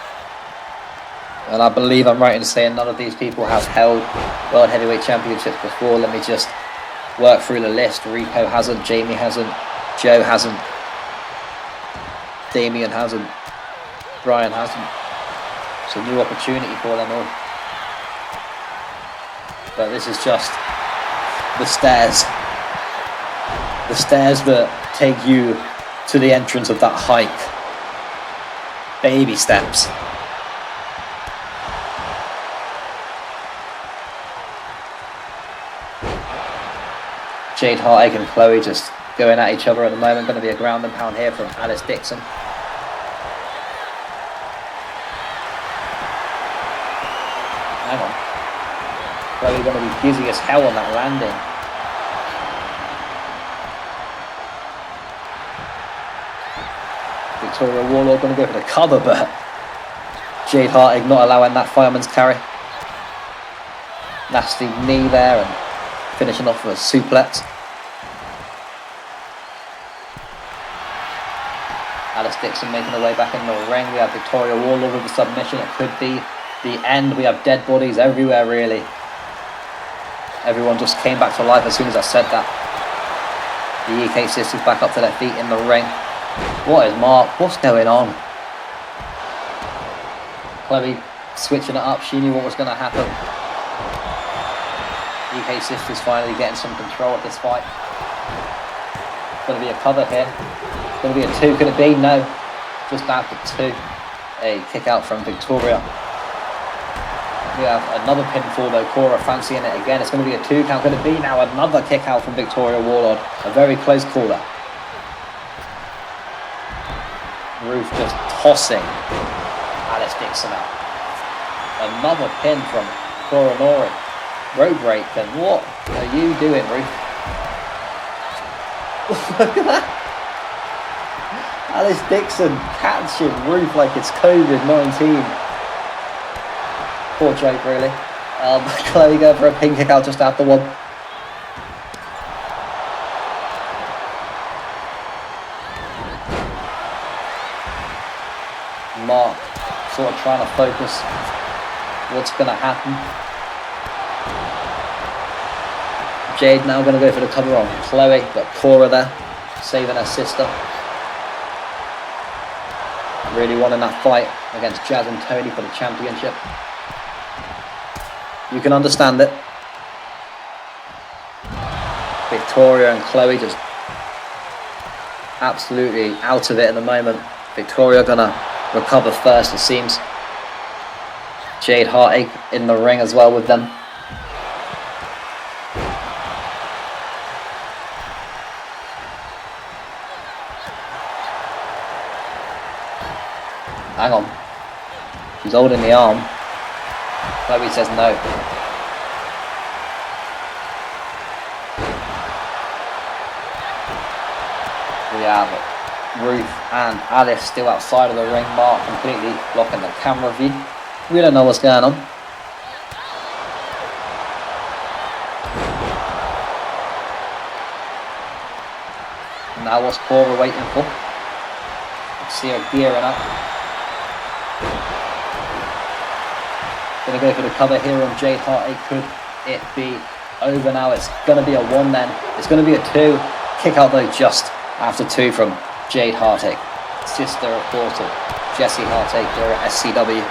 And I believe I'm right in saying none of these people have held World Heavyweight Championships before. Let me just work through the list. Rico hasn't, Jamie hasn't, Joe hasn't, Damien hasn't, Brian hasn't. It's a new opportunity for them all. But this is just the stairs. The stairs that take you to the entrance of that hike. Baby steps. Jade Hartig and Chloe just going at each other at the moment. Going to be a ground and pound here from Alice Dixon. Hang on. Chloe going to be dizzy as hell on that landing. Victoria Warlord going to go for the cover, but Jade Hartig not allowing that fireman's carry. Nasty knee there and finishing off with a suplex. Alice Dixon making her way back in the ring. We have Victoria Warlord with the submission. It could be the end. We have dead bodies everywhere, really. Everyone just came back to life as soon as I said that. The EK sisters back up to their feet in the ring. What is Mark? What's going on? Chloe switching it up. She knew what was going to happen. EK sisters finally getting some control of this fight. Going to be a cover here. Going to be a 2. Could it be? No. Just after 2. A kick out from Victoria. We have another pinfall though. Cora fancying it again. It's going to be a 2 count. Could it be? Now another kick out from Victoria Warlord. A very close caller. Ruth just tossing Alice Dixon out. Another pin from Coronori. Road break, then what are you doing, Ruth? Look at that. Alice Dixon catching Ruth like it's COVID-19. Poor joke, really. Chloe going for a pin kick out just after 1. Mark sort of trying to focus what's going to happen. Jade now going to go for the cover on Chloe, got Cora there, saving her sister. Really wanting that fight against Jazz and Tony for the championship. You can understand it. Victoria and Chloe just absolutely out of it at the moment. Victoria gonna recover first, it seems. Jade Hartig in the ring as well with them. Hang on. She's holding the arm. Chloe says no. We have Ruth and Alice still outside of the ring. Mark completely blocking the camera view. We don't know what's going on. Now what's Cora waiting for? See her gearing up. Gonna go for the cover here on Jade Hartig. Could it be over now? It's gonna be a 1 then. It's gonna be a 2. Kick out though just after 2 from Jade Hartig. Sister of Portal, Jessie Hartig here at SCW.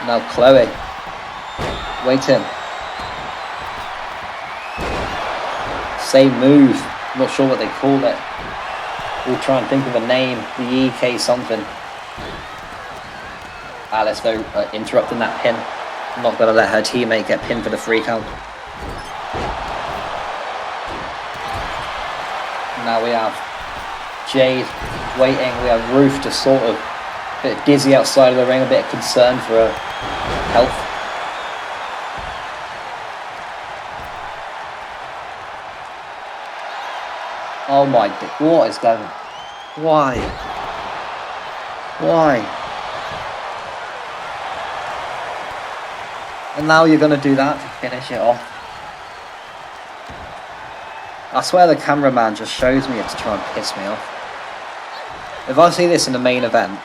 Now Chloe, same move. I'm not sure what they call it. We'll try and think of a name. The EK something. Alice though interrupting that pin. I'm not going to let her teammate get pinned for the 3 count. Now we have Jade waiting. We have Ruth just sort of a bit dizzy outside of the ring, a bit concerned for her health. Oh my, what is going on? Why? Why? And now you're going to do that to finish it off. I swear the cameraman just shows me it to try and piss me off. If I see this in the main event,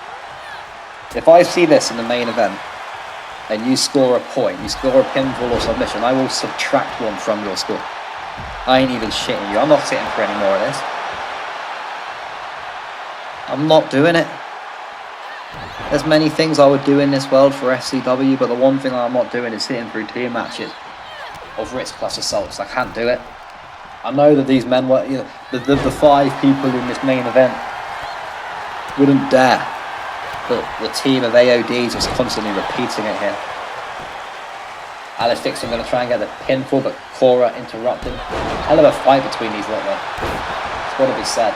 and you score a point, you score a pinfall or submission, I will subtract 1 from your score. I ain't even shitting you. I'm not sitting for any more of this. I'm not doing it. There's many things I would do in this world for SCW, but the one thing I'm not doing is sitting through 2 matches of risk plus assaults. I can't do it. I know that these men were, you know, the 5 people in this main event wouldn't dare. But the team of AODs is constantly repeating it here. Alice Dixon going to try and get the pinfall, but Cora interrupted. Hell of a fight between these lot though. It's got to be said.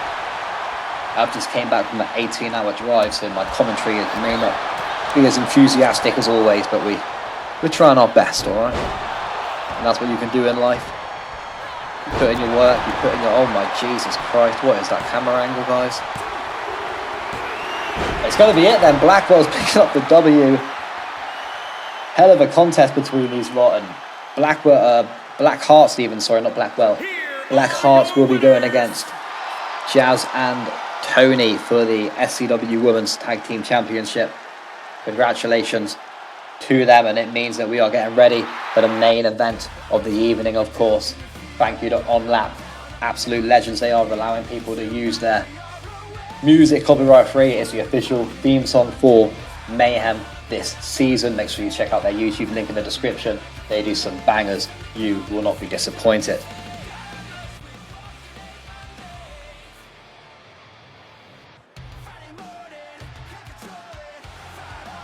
I've just came back from an 18-hour drive, so my commentary may not be as enthusiastic as always, but we're trying our best, alright? And that's what you can do in life. You put in your work, you put in your... Oh my Jesus Christ, what is that camera angle, guys? It's going to be it then. Blackwell's picking up the W. Hell of a contest between these lot, and Black Hearts even, sorry, not Blackwell. Black Hearts will be going against Jazz and Tony for the SCW Women's Tag Team Championship. Congratulations to them, and it means that we are getting ready for the main event of the evening, of course. Thank you to OnLap. Absolute legends they are, allowing people to use their music copyright free. It's the official theme song for Mayhem this season. Make sure you check out their YouTube link in the description. They do some bangers. You will not be disappointed.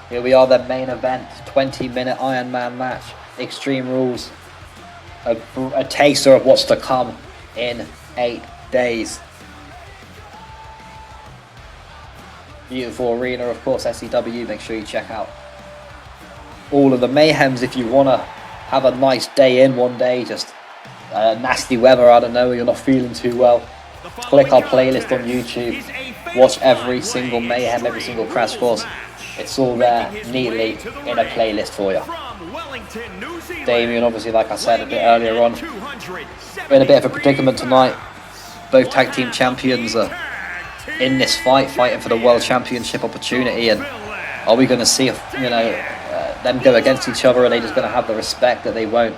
Here we are, the main event, 20-minute Iron Man match, Extreme Rules, a taster of what's to come in 8 days. Beautiful arena, of course, SCW. Make sure you check out all of the Mayhems if you want to have a nice day in one day, just nasty weather, I don't know, you're not feeling too well. Click our playlist on YouTube, watch every single Mayhem, every single Crash Course. It's all there neatly in a playlist for you. Damien, obviously, like I said a bit earlier on, we're in a bit of a predicament tonight. Both tag team champions are in this fight, fighting for the world championship opportunity, and are we going to see, them go against each other? Are they just going to have the respect that they won't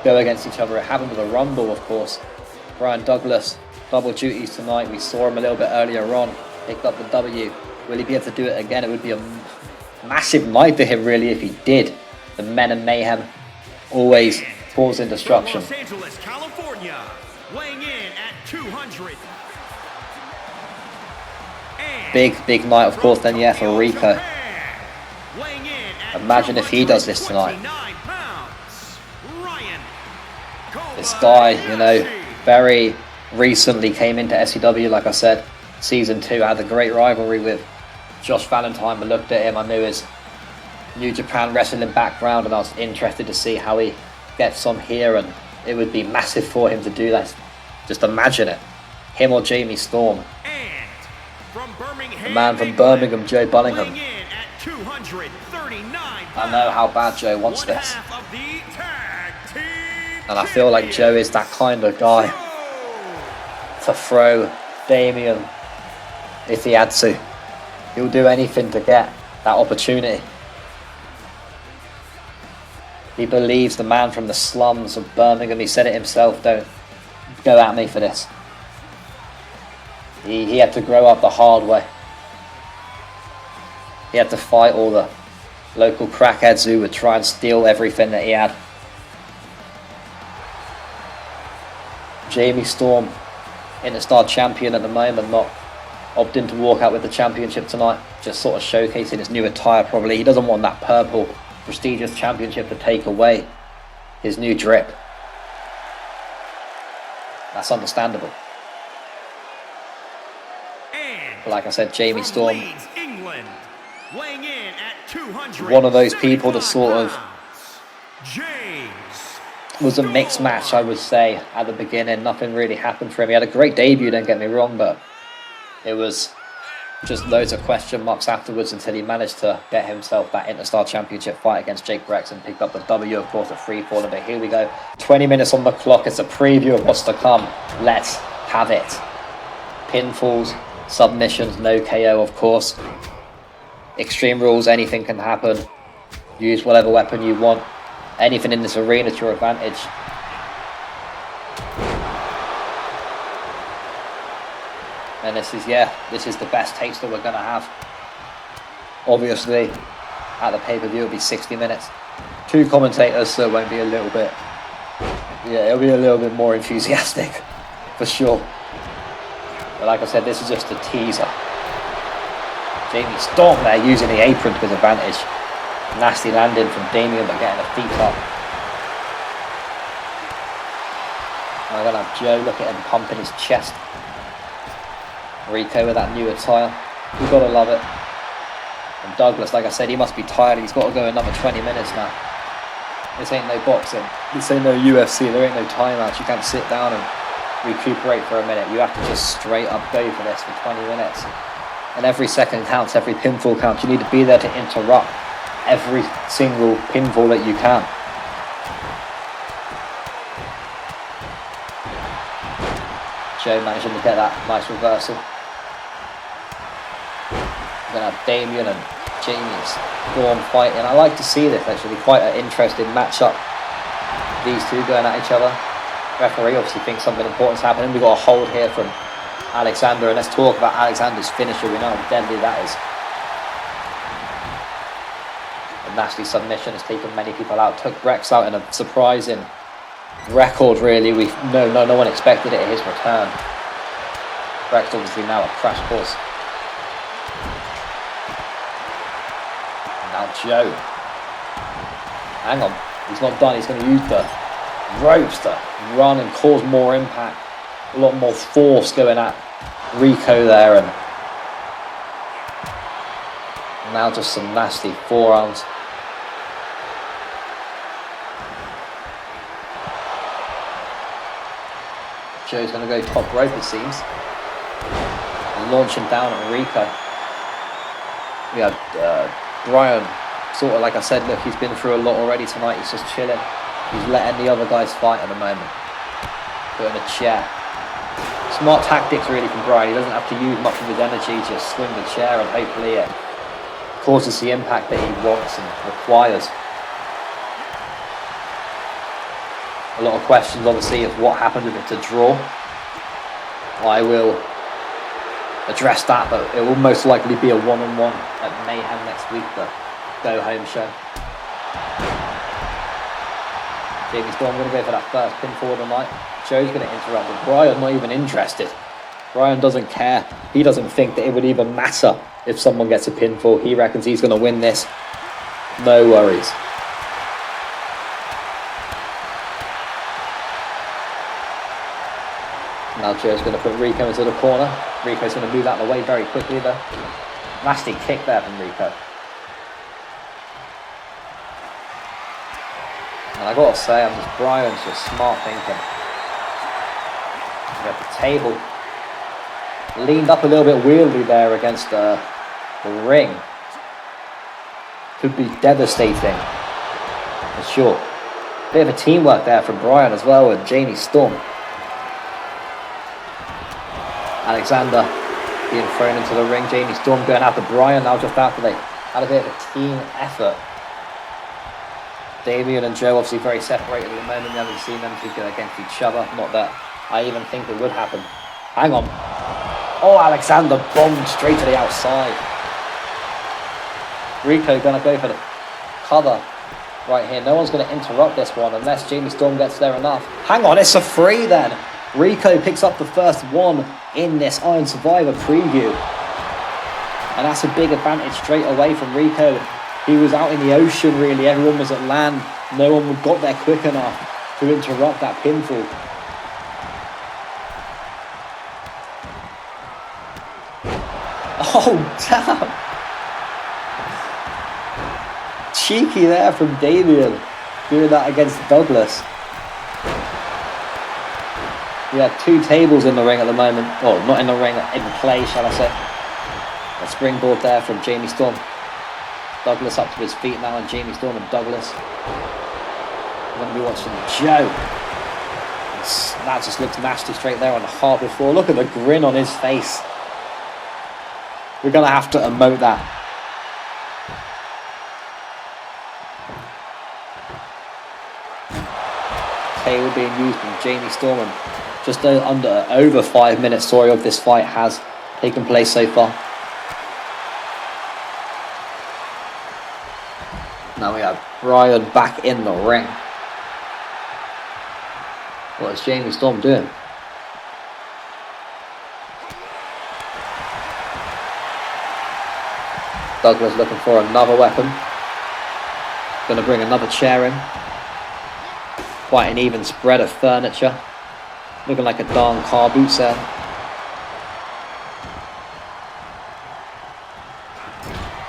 go against each other? It happened with a Rumble, of course. Brian Douglas, double duties tonight. We saw him a little bit earlier on, picked up the W. Will he be able to do it again? It would be a massive night for him, really, if he did. The Men of Mayhem, always causing destruction. Los Angeles, California, weighing in at 200. Big night, of course, then, yeah, for Rico. Imagine if he does this tonight. This guy, very recently came into SCW, like I said, Season 2, had a great rivalry with Josh Valentine. I looked at him, I knew his New Japan wrestling background, and I was interested to see how he gets on here, and it would be massive for him to do that. Just imagine it. Him or Jamie Storm. The man from Birmingham, Joe Bullingham. I know how bad Joe wants this. And I feel like Joe is that kind of guy to throw Damien if he had to. He'll do anything to get that opportunity. He believes, the man from the slums of Birmingham. He said it himself, don't go at me for this. He had to grow up the hard way. He had to fight all the local crackheads who would try and steal everything that he had. Jamie Storm, Interstar champion at the moment, not opting to walk out with the championship tonight. Just sort of showcasing his new attire probably. He doesn't want that purple prestigious championship to take away his new drip. That's understandable. But like I said, Jamie Storm, Leeds, England, weighing in at 200 one of those people that sort of James was a mixed match, I would say, at the beginning. Nothing really happened for him. He had a great debut, don't get me wrong, but it was just loads of question marks afterwards until he managed to get himself that Interstar Championship fight against Jake Brex and picked up the W, of course, at 3-4. But here we go. 20 minutes on the clock. It's a preview of what's to come. Let's have it. Pinfalls, submissions, no KO, of course. Extreme Rules, anything can happen. Use whatever weapon you want. Anything in this arena to your advantage. And this is the best taste that we're going to have. Obviously, at the pay-per-view, it'll be 60 minutes. 2 commentators, so it won't be a little bit... Yeah, it'll be a little bit more enthusiastic, for sure. But like I said, this is just a teaser. Jamie Storm there, using the apron to his advantage. Nasty landing from Damien, but getting the feet up. And we're going to have Joe look at him pumping his chest. Rico with that new attire. You've got to love it. And Douglas, like I said, he must be tired. He's got to go another 20 minutes now. This ain't no boxing. This ain't no UFC. There ain't no timeouts. You can't sit down and recuperate for a minute. You have to just straight up go for this for 20 minutes. And every second counts. Every pinfall counts. You need to be there to interrupt every single pinfall that you can. Joe managing to get that nice reversal. We're going to have Damien and Jamie Storm fighting. I like to see this actually, quite an interesting matchup. These two going at each other. Referee obviously thinks something important's happening. We've got a hold here from Alexander, and let's talk about Alexander's finisher. We know how deadly that is. A nasty submission has taken many people out. Took Brex out in a surprising record, really. No one expected it at his return. Brex obviously now a crash course. Now Joe. Hang on, he's not done. He's going to use the ropes to run and cause more impact. A lot more force going at Rico there, and now just some nasty forearms. Joe's going to go top rope, it seems. And launching down at Rico. We had Brian, sort of like I said, look, he's been through a lot already tonight. He's just chilling. He's letting the other guys fight at the moment. Put in a chair. Smart tactics really from Brian. He doesn't have to use much of his energy, just swing the chair and hopefully it causes the impact that he wants and requires. A lot of questions obviously of what happened if it's a draw. I will address that, but it will most likely be a one-on-one at Mayhem next week, the go-home show. Jamie Storm going to go for that first pinfall of the night. Joe's going to interrupt, but Brian not even interested. Brian doesn't care. He doesn't think that it would even matter if someone gets a pinfall. He reckons he's going to win this. No worries. Now Joe's going to put Rico into the corner. Rico's going to move out of the way very quickly there. Nasty kick there from Rico. And I got to say, Brian's just smart thinking. We have the table leaned up a little bit weirdly there against the ring. Could be devastating, for sure. Bit of a teamwork there from Brian as well, and Jamie Storm. Alexander being thrown into the ring. Jamie Storm going after Brian now just after they had a bit of a team effort. Damien and Joe obviously very separated at the moment. We haven't seen them two go against each other. Not that I even think it would happen. Hang on. Oh, Alexander bombed straight to the outside. Rico going to go for the cover right here. No one's going to interrupt this one unless Jamie Storm gets there enough. Hang on, it's a free then. Rico picks up the first one in this Iron Survivor preview. And that's a big advantage straight away from Rico. He was out in the ocean, really. Everyone was at land. No one got there quick enough to interrupt that pinfall. Oh, damn. Cheeky there from Damien, doing that against Douglas. We have 2 tables in the ring at the moment. Oh, not in the ring, in play, shall I say. A springboard there from Jamie Storm. Douglas up to his feet now, and Jamie Storm and Douglas. We're going to be watching Joe. That just looks nasty straight there on the hardwood floor. Look at the grin on his face. We're going to have to emote that. Table being used from Jamie Storm, and just under over 5 minutes story of this fight has taken place so far. Now we have Brian back in the ring. What is Jamie Storm doing? Douglas looking for another weapon. Going to bring another chair in. Quite an even spread of furniture. Looking like a darn car boot sale.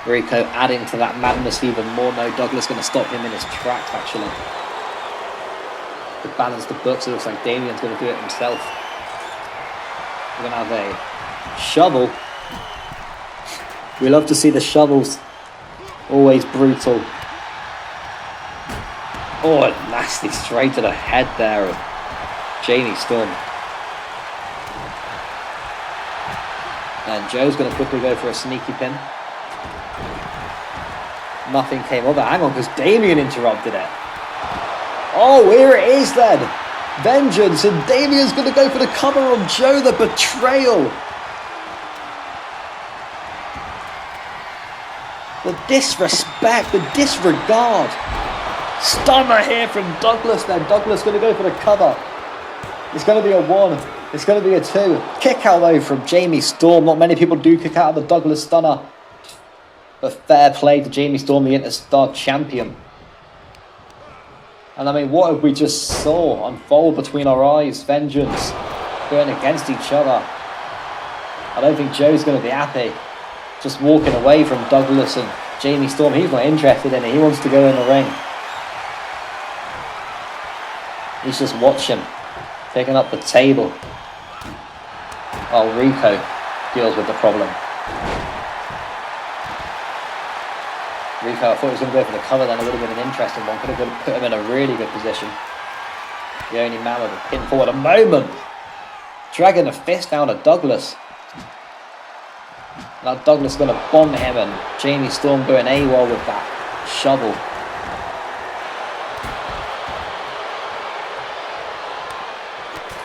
Rico adding to that madness even more. No, Douglas going to stop him in his tracks, actually. To balance the books, it looks like Damien's going to do it himself. We're going to have a shovel. We love to see the shovels. Always brutal. Oh, nasty straight to the head there of Jamie Storm. And Joe's going to quickly go for a sneaky pin. Nothing came of it. Hang on, because Damien interrupted it. Oh, here it is then. Vengeance, and Damien's going to go for the cover on Joe, the betrayal. The disrespect, the disregard. Stunner here from Douglas then. Douglas going to go for the cover. It's going to be a 1. It's going to be a 2. Kick out though from Jamie Storm. Not many people do kick out of the Douglas stunner. But fair play to Jamie Storm, the Interstar champion. And I mean, what have we just saw unfold between our eyes? Vengeance going against each other. I don't think Joe's going to be happy. Just walking away from Douglas and Jamie Storm. He's not interested in it. He wants to go in the ring. He's just watching. Picking up the table. Oh, Rico deals with the problem. Rico, I thought he was going to go for the cover then. It would have been an interesting one. Could have put him in a really good position. The only man with a pinfall at the moment. Dragging a fist down at Douglas. Now Douglas is going to bomb him, and Jamie Storm going AWOL with that shovel.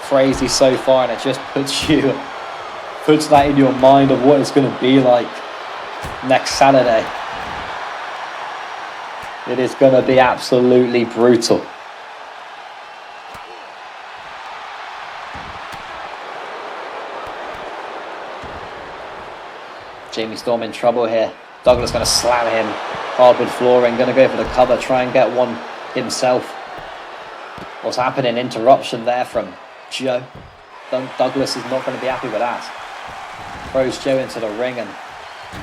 Crazy so far, and it just puts that in your mind of what it's going to be like next Saturday. It is going to be absolutely brutal. Jamie Storm in trouble here. Douglas going to slam him. Hardwood flooring, going to go for the cover, try and get one himself. What's happening? Interruption there from Joe. Douglas is not going to be happy with that. Throws Joe into the ring, and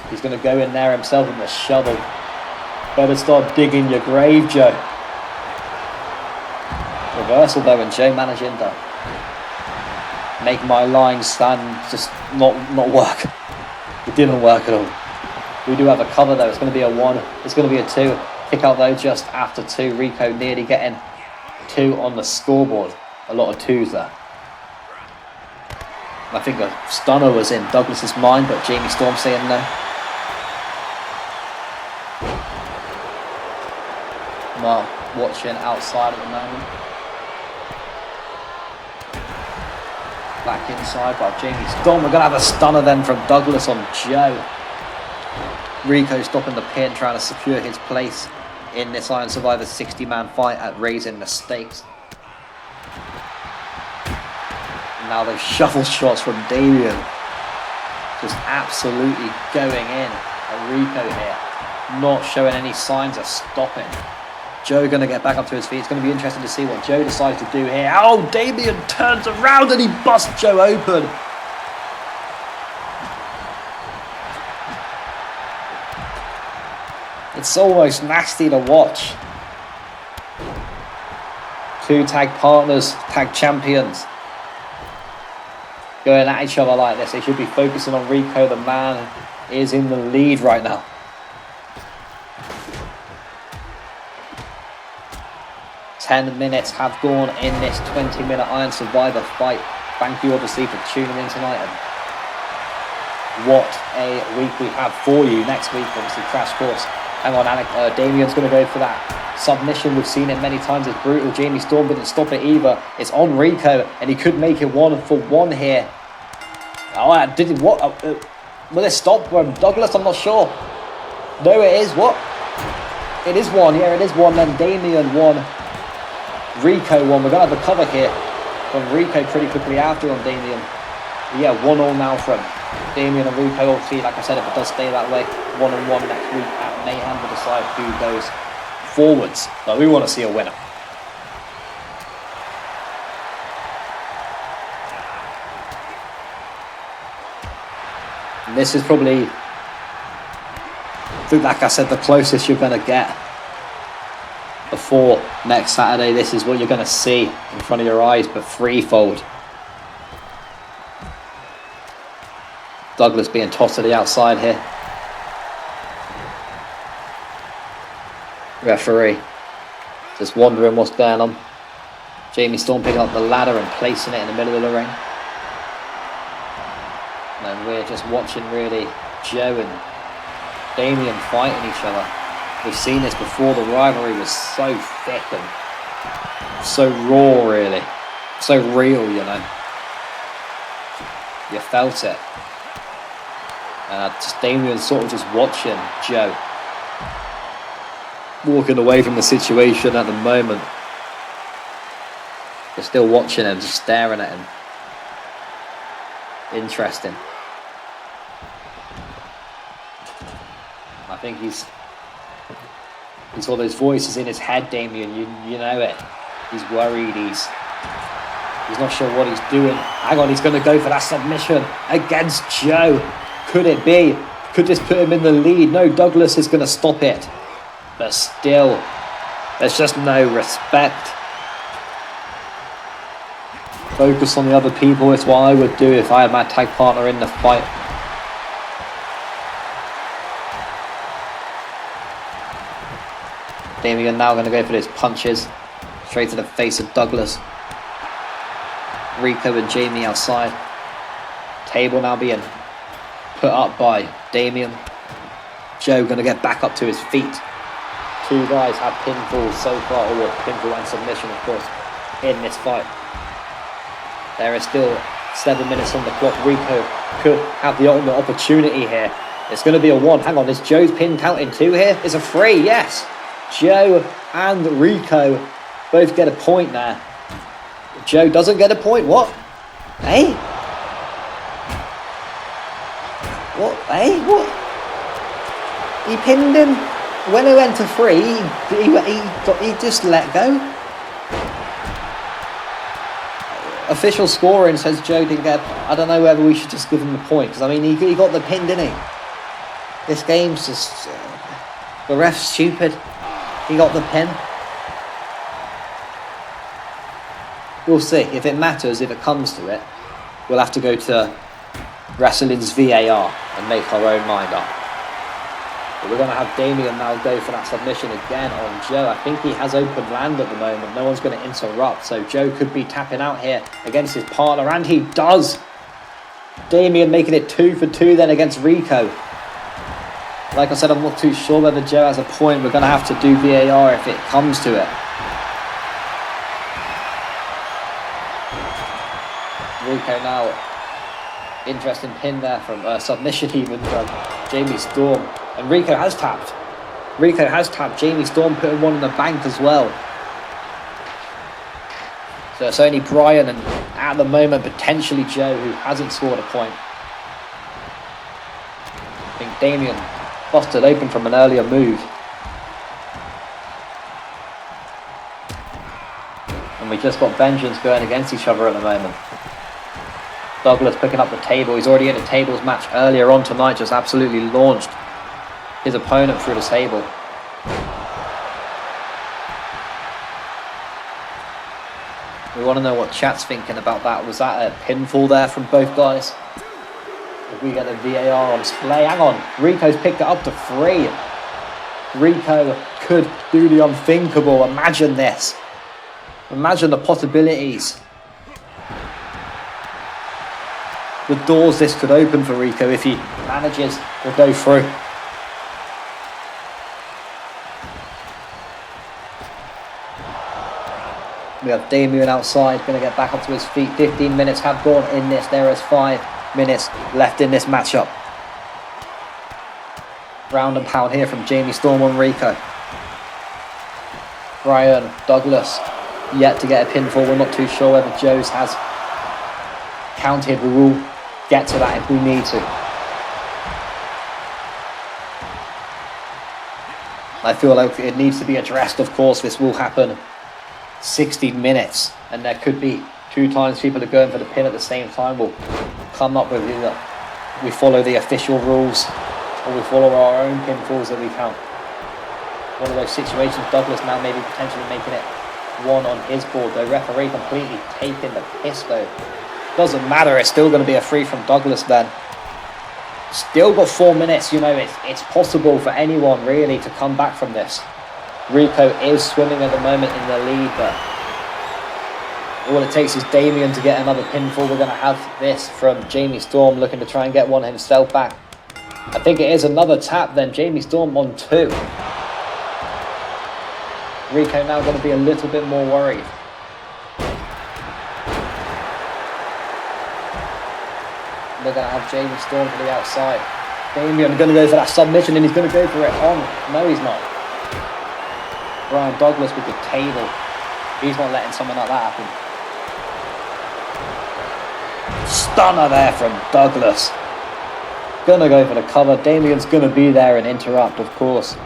he's going to go in there himself with the shovel. Better start digging your grave, Joe. Reversal though, and Joe managing to make my line stand just not work. It didn't work at all. We do have a cover though. It's going to be a 1. It's going to be a 2. Kick out though just after 2. Rico nearly getting 2 on the scoreboard. A lot of 2s there. I think a stunner was in Douglas's mind, but Jamie Storm saying no. Mark watching outside at the moment. Back inside by Jamie Storm. We're going to have a stunner then from Douglas on Joe. Rico stopping the pin, trying to secure his place in this Iron Survivor 60-man fight at raising the stakes. Now those shovel shots from Damien. Just absolutely going in. Rico here. Not showing any signs of stopping. Joe going to get back up to his feet. It's going to be interesting to see what Joe decides to do here. Oh, Damien turns around and he busts Joe open. It's almost nasty to watch. Two tag partners, tag champions, going at each other like this. They should be focusing on Rico. The man is in the lead right now. Ten minutes have gone in this 20-minute Iron Survivor fight. Thank you obviously for tuning in tonight. And what a week we have for you. Next week, obviously, Crash Course. Hang on, Damien's going to go for that submission. We've seen it many times. It's brutal. Jamie Storm didn't stop it either. It's on Rico, and he could make it 1-for-1 here. Oh, did it? What? Will it stop from Douglas? I'm not sure. No, it is. What? It is one. Yeah, it is one. Then Damien won. Rico won. We're going to have the cover here from Rico pretty quickly after on Damien. Yeah, 1-1 now from Damien and Rico. Obviously, like I said, if it does stay that way, 1-1 next week at Mayhem will decide who goes forwards. But we want to see a winner. And this is probably, I think, like I said, the closest you're going to get before next Saturday. This is what you're going to see in front of your eyes, but threefold. Douglas being tossed to the outside here. Referee just wondering what's going on. Jamie Storm picking up the ladder and placing it in the middle of the ring. And we're just watching really Joe and Damien fighting each other. We've seen this before. The rivalry was so thick and so raw, really. So real, you know. You felt it. And just Damien sort of just watching Joe. Walking away from the situation at the moment. They're still watching him, just staring at him. Interesting. I think he's all those voices in his head, Damien. You know it. He's worried. He's not sure what he's doing. Hang on, he's going to go for that submission against Joe. Could it be? Could this put him in the lead? No, Douglas is going to stop it. But still, there's just no respect. Focus on the other people. It's what I would do if I had my tag partner in the fight. Damien now going to go for his punches. Straight to the face of Douglas. Rico and Jamie outside. Table now being put up by Damien. Joe going to get back up to his feet. Two guys have pinfalls so far, or pinfall and submission, of course, in this fight. There is still 7 minutes on the clock. Rico could have the ultimate opportunity here. It's going to be a 1. Hang on, is Joe's pin counting 2 here? It's a 3, yes. Joe and Rico both get a point there. Joe doesn't get a point. What? Hey? What? Hey? What? He pinned him. When he went to 3, he just let go. Official scoring says Joe didn't get. I don't know whether we should just give him the point, because I mean he got the pin, didn't he? This game's just the ref's stupid. He got the pin. We'll see if it matters. If it comes to it, we'll have to go to wrestling's VAR and make our own mind up. But we're going to have Damien now go for that submission again on Joe. I think he has open land at the moment. No one's going to interrupt. So Joe could be tapping out here against his partner. And he does. Damien making it 2 for 2 then against Rico. Like I said, I'm not too sure whether Joe has a point. We're going to have to do VAR if it comes to it. Rico now. Interesting pin there from submission even from Jamie Storm. And Rico has tapped. Jamie Storm putting one in the bank as well. So it's only Brian and at the moment potentially Joe who hasn't scored a point. I think Damien busted open from an earlier move. And we just got vengeance going against each other at the moment. Douglas picking up the table. He's already in a tables match earlier on tonight, just absolutely launched his opponent through the table. We want to know what chat's thinking about that. Was that a pinfall there from both guys? If we get the VAR on display. Hang on. Rico's picked it up to 3. Rico could do the unthinkable. Imagine this. Imagine the possibilities. The doors this could open for Rico if he manages to go through. We have Damien outside, going to get back up to his feet. 15 minutes have gone in this. There is 5 minutes left in this matchup. Round and pound here from Jamie Storm on Rico. Brian Douglas yet to get a pinfall. We're not too sure whether Joe's has counted. We will get to that if we need to. I feel like it needs to be addressed, of course. This will happen 60 minutes, and there could be 2 times people are going for the pin at the same time. We'll come up with either we follow the official rules or we follow our own pinfalls that we count. One of those situations. Douglas now maybe potentially making it 1 on his board. The referee completely taking the piss though. Doesn't matter, it's still going to be a 3 from Douglas then. Still got 4 minutes, you know, it's possible for anyone really to come back from this. Rico is swimming at the moment in the lead, but all it takes is Damien to get another pinfall. We're going to have this from Jamie Storm looking to try and get one himself back. I think it is another tap then. Jamie Storm on 2. Rico now going to be a little bit more worried. We're going to have Jamie Storm to the outside. Damien going to go for that submission, and he's going to go for it on. No, he's not. Brian Douglas with the table. He's not letting someone like that happen. Stunner there from Douglas. Gonna go for the cover. Damien's gonna be there and interrupt, of course.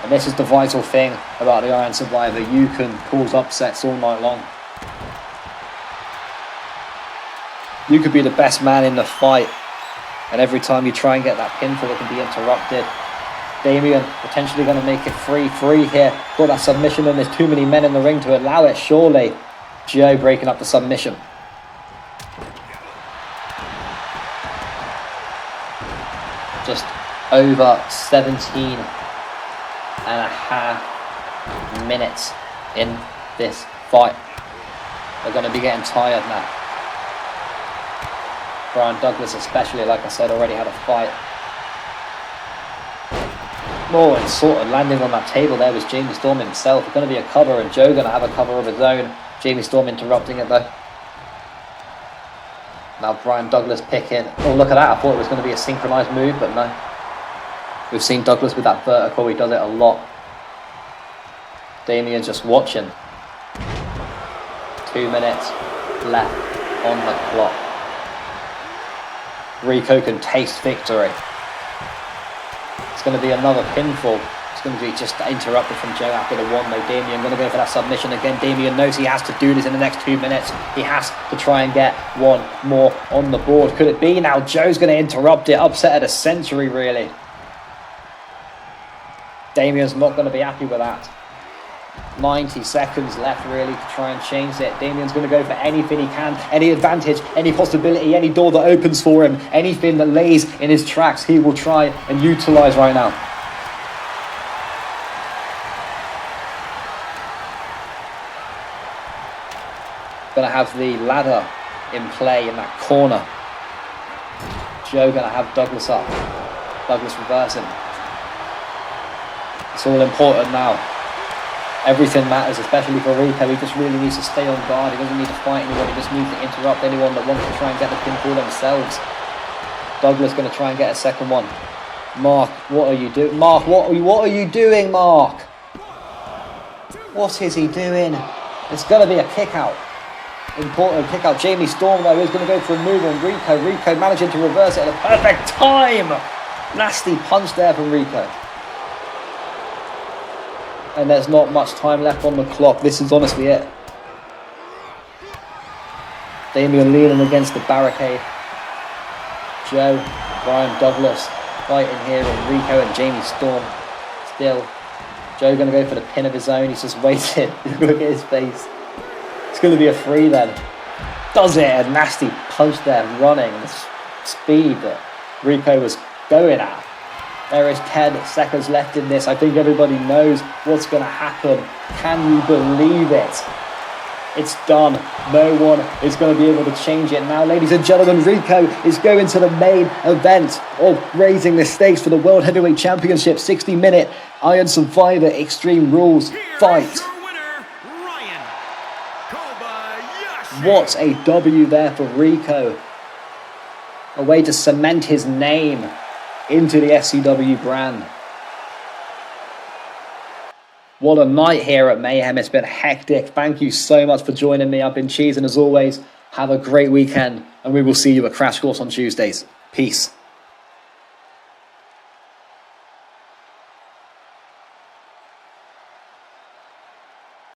And this is the vital thing about the Iron Survivor. You can cause upsets all night long. You could be the best man in the fight, and every time you try and get that pinfall, it can be interrupted. Damien potentially going to make it 3-3 here. Got that submission, and there's too many men in the ring to allow it, surely. Joe breaking up the submission. Just over 17 and a half minutes in this fight. They're going to be getting tired now. Brian Douglas especially, like I said, already had a fight. Oh, and sort of landing on that table there was Jamie Storm himself. It's going to be a cover, and Joe going to have a cover of his own. Jamie Storm interrupting it though. Now Brian Douglas picking. Oh, look at that. I thought it was going to be a synchronized move, but no. We've seen Douglas with that vertical. He does it a lot. Damien's just watching. 2 minutes left on the clock. Rico can taste victory. It's going to be another pinfall. It's going to be just interrupted from Joe after the 1 though. Damien going to go for that submission again. Damien knows he has to do this in the next 2 minutes. He has to try and get 1 more on the board. Could it be now? Joe's going to interrupt it. Upset of the century, really. Damien's not going to be happy with that. 90 seconds left really to try and change it. Damien's going to go for anything he can, any advantage, any possibility, any door that opens for him, anything that lays in his tracks, he will try and utilize right now. Going to have the ladder in play in that corner. Joe going to have Douglas up. Douglas reversing. It's all important now. Everything matters, especially for Rico. He just really needs to stay on guard. He doesn't need to fight anyone. He just needs to interrupt anyone that wants to try and get the pinfall themselves. Douglas going to try and get a second one. Mark, what are you doing? Mark, what are you doing, Mark? What is he doing? It's going to be a kick out. Important kick out. Jamie Storm, though, is going to go for a move on Rico. Rico managing to reverse it at the perfect time. Nasty punch there from Rico. And there's not much time left on the clock. This is honestly it. Damian leaning against the barricade. Joe, Brian Douglas fighting here on Rico and Jamie Storm. Still, Joe going to go for the pin of his own. He's just waiting. Look at his face. It's going to be a 3 then. Does it? A nasty punch there, running. The speed that Rico was going at. There is 10 seconds left in this. I think everybody knows what's going to happen. Can you believe it? It's done. No one is going to be able to change it now. Ladies and gentlemen, Rico is going to the main event of raising the stakes for the World Heavyweight Championship. 60-minute Iron Survivor Extreme Rules fight. What a W there for Rico. A way to cement his name into the SCW brand. What a night here at Mayhem. It's been hectic. Thank you so much for joining me. I've been cheesing as always. Have a great weekend, and we will see you at Crash Course on Tuesdays. Peace.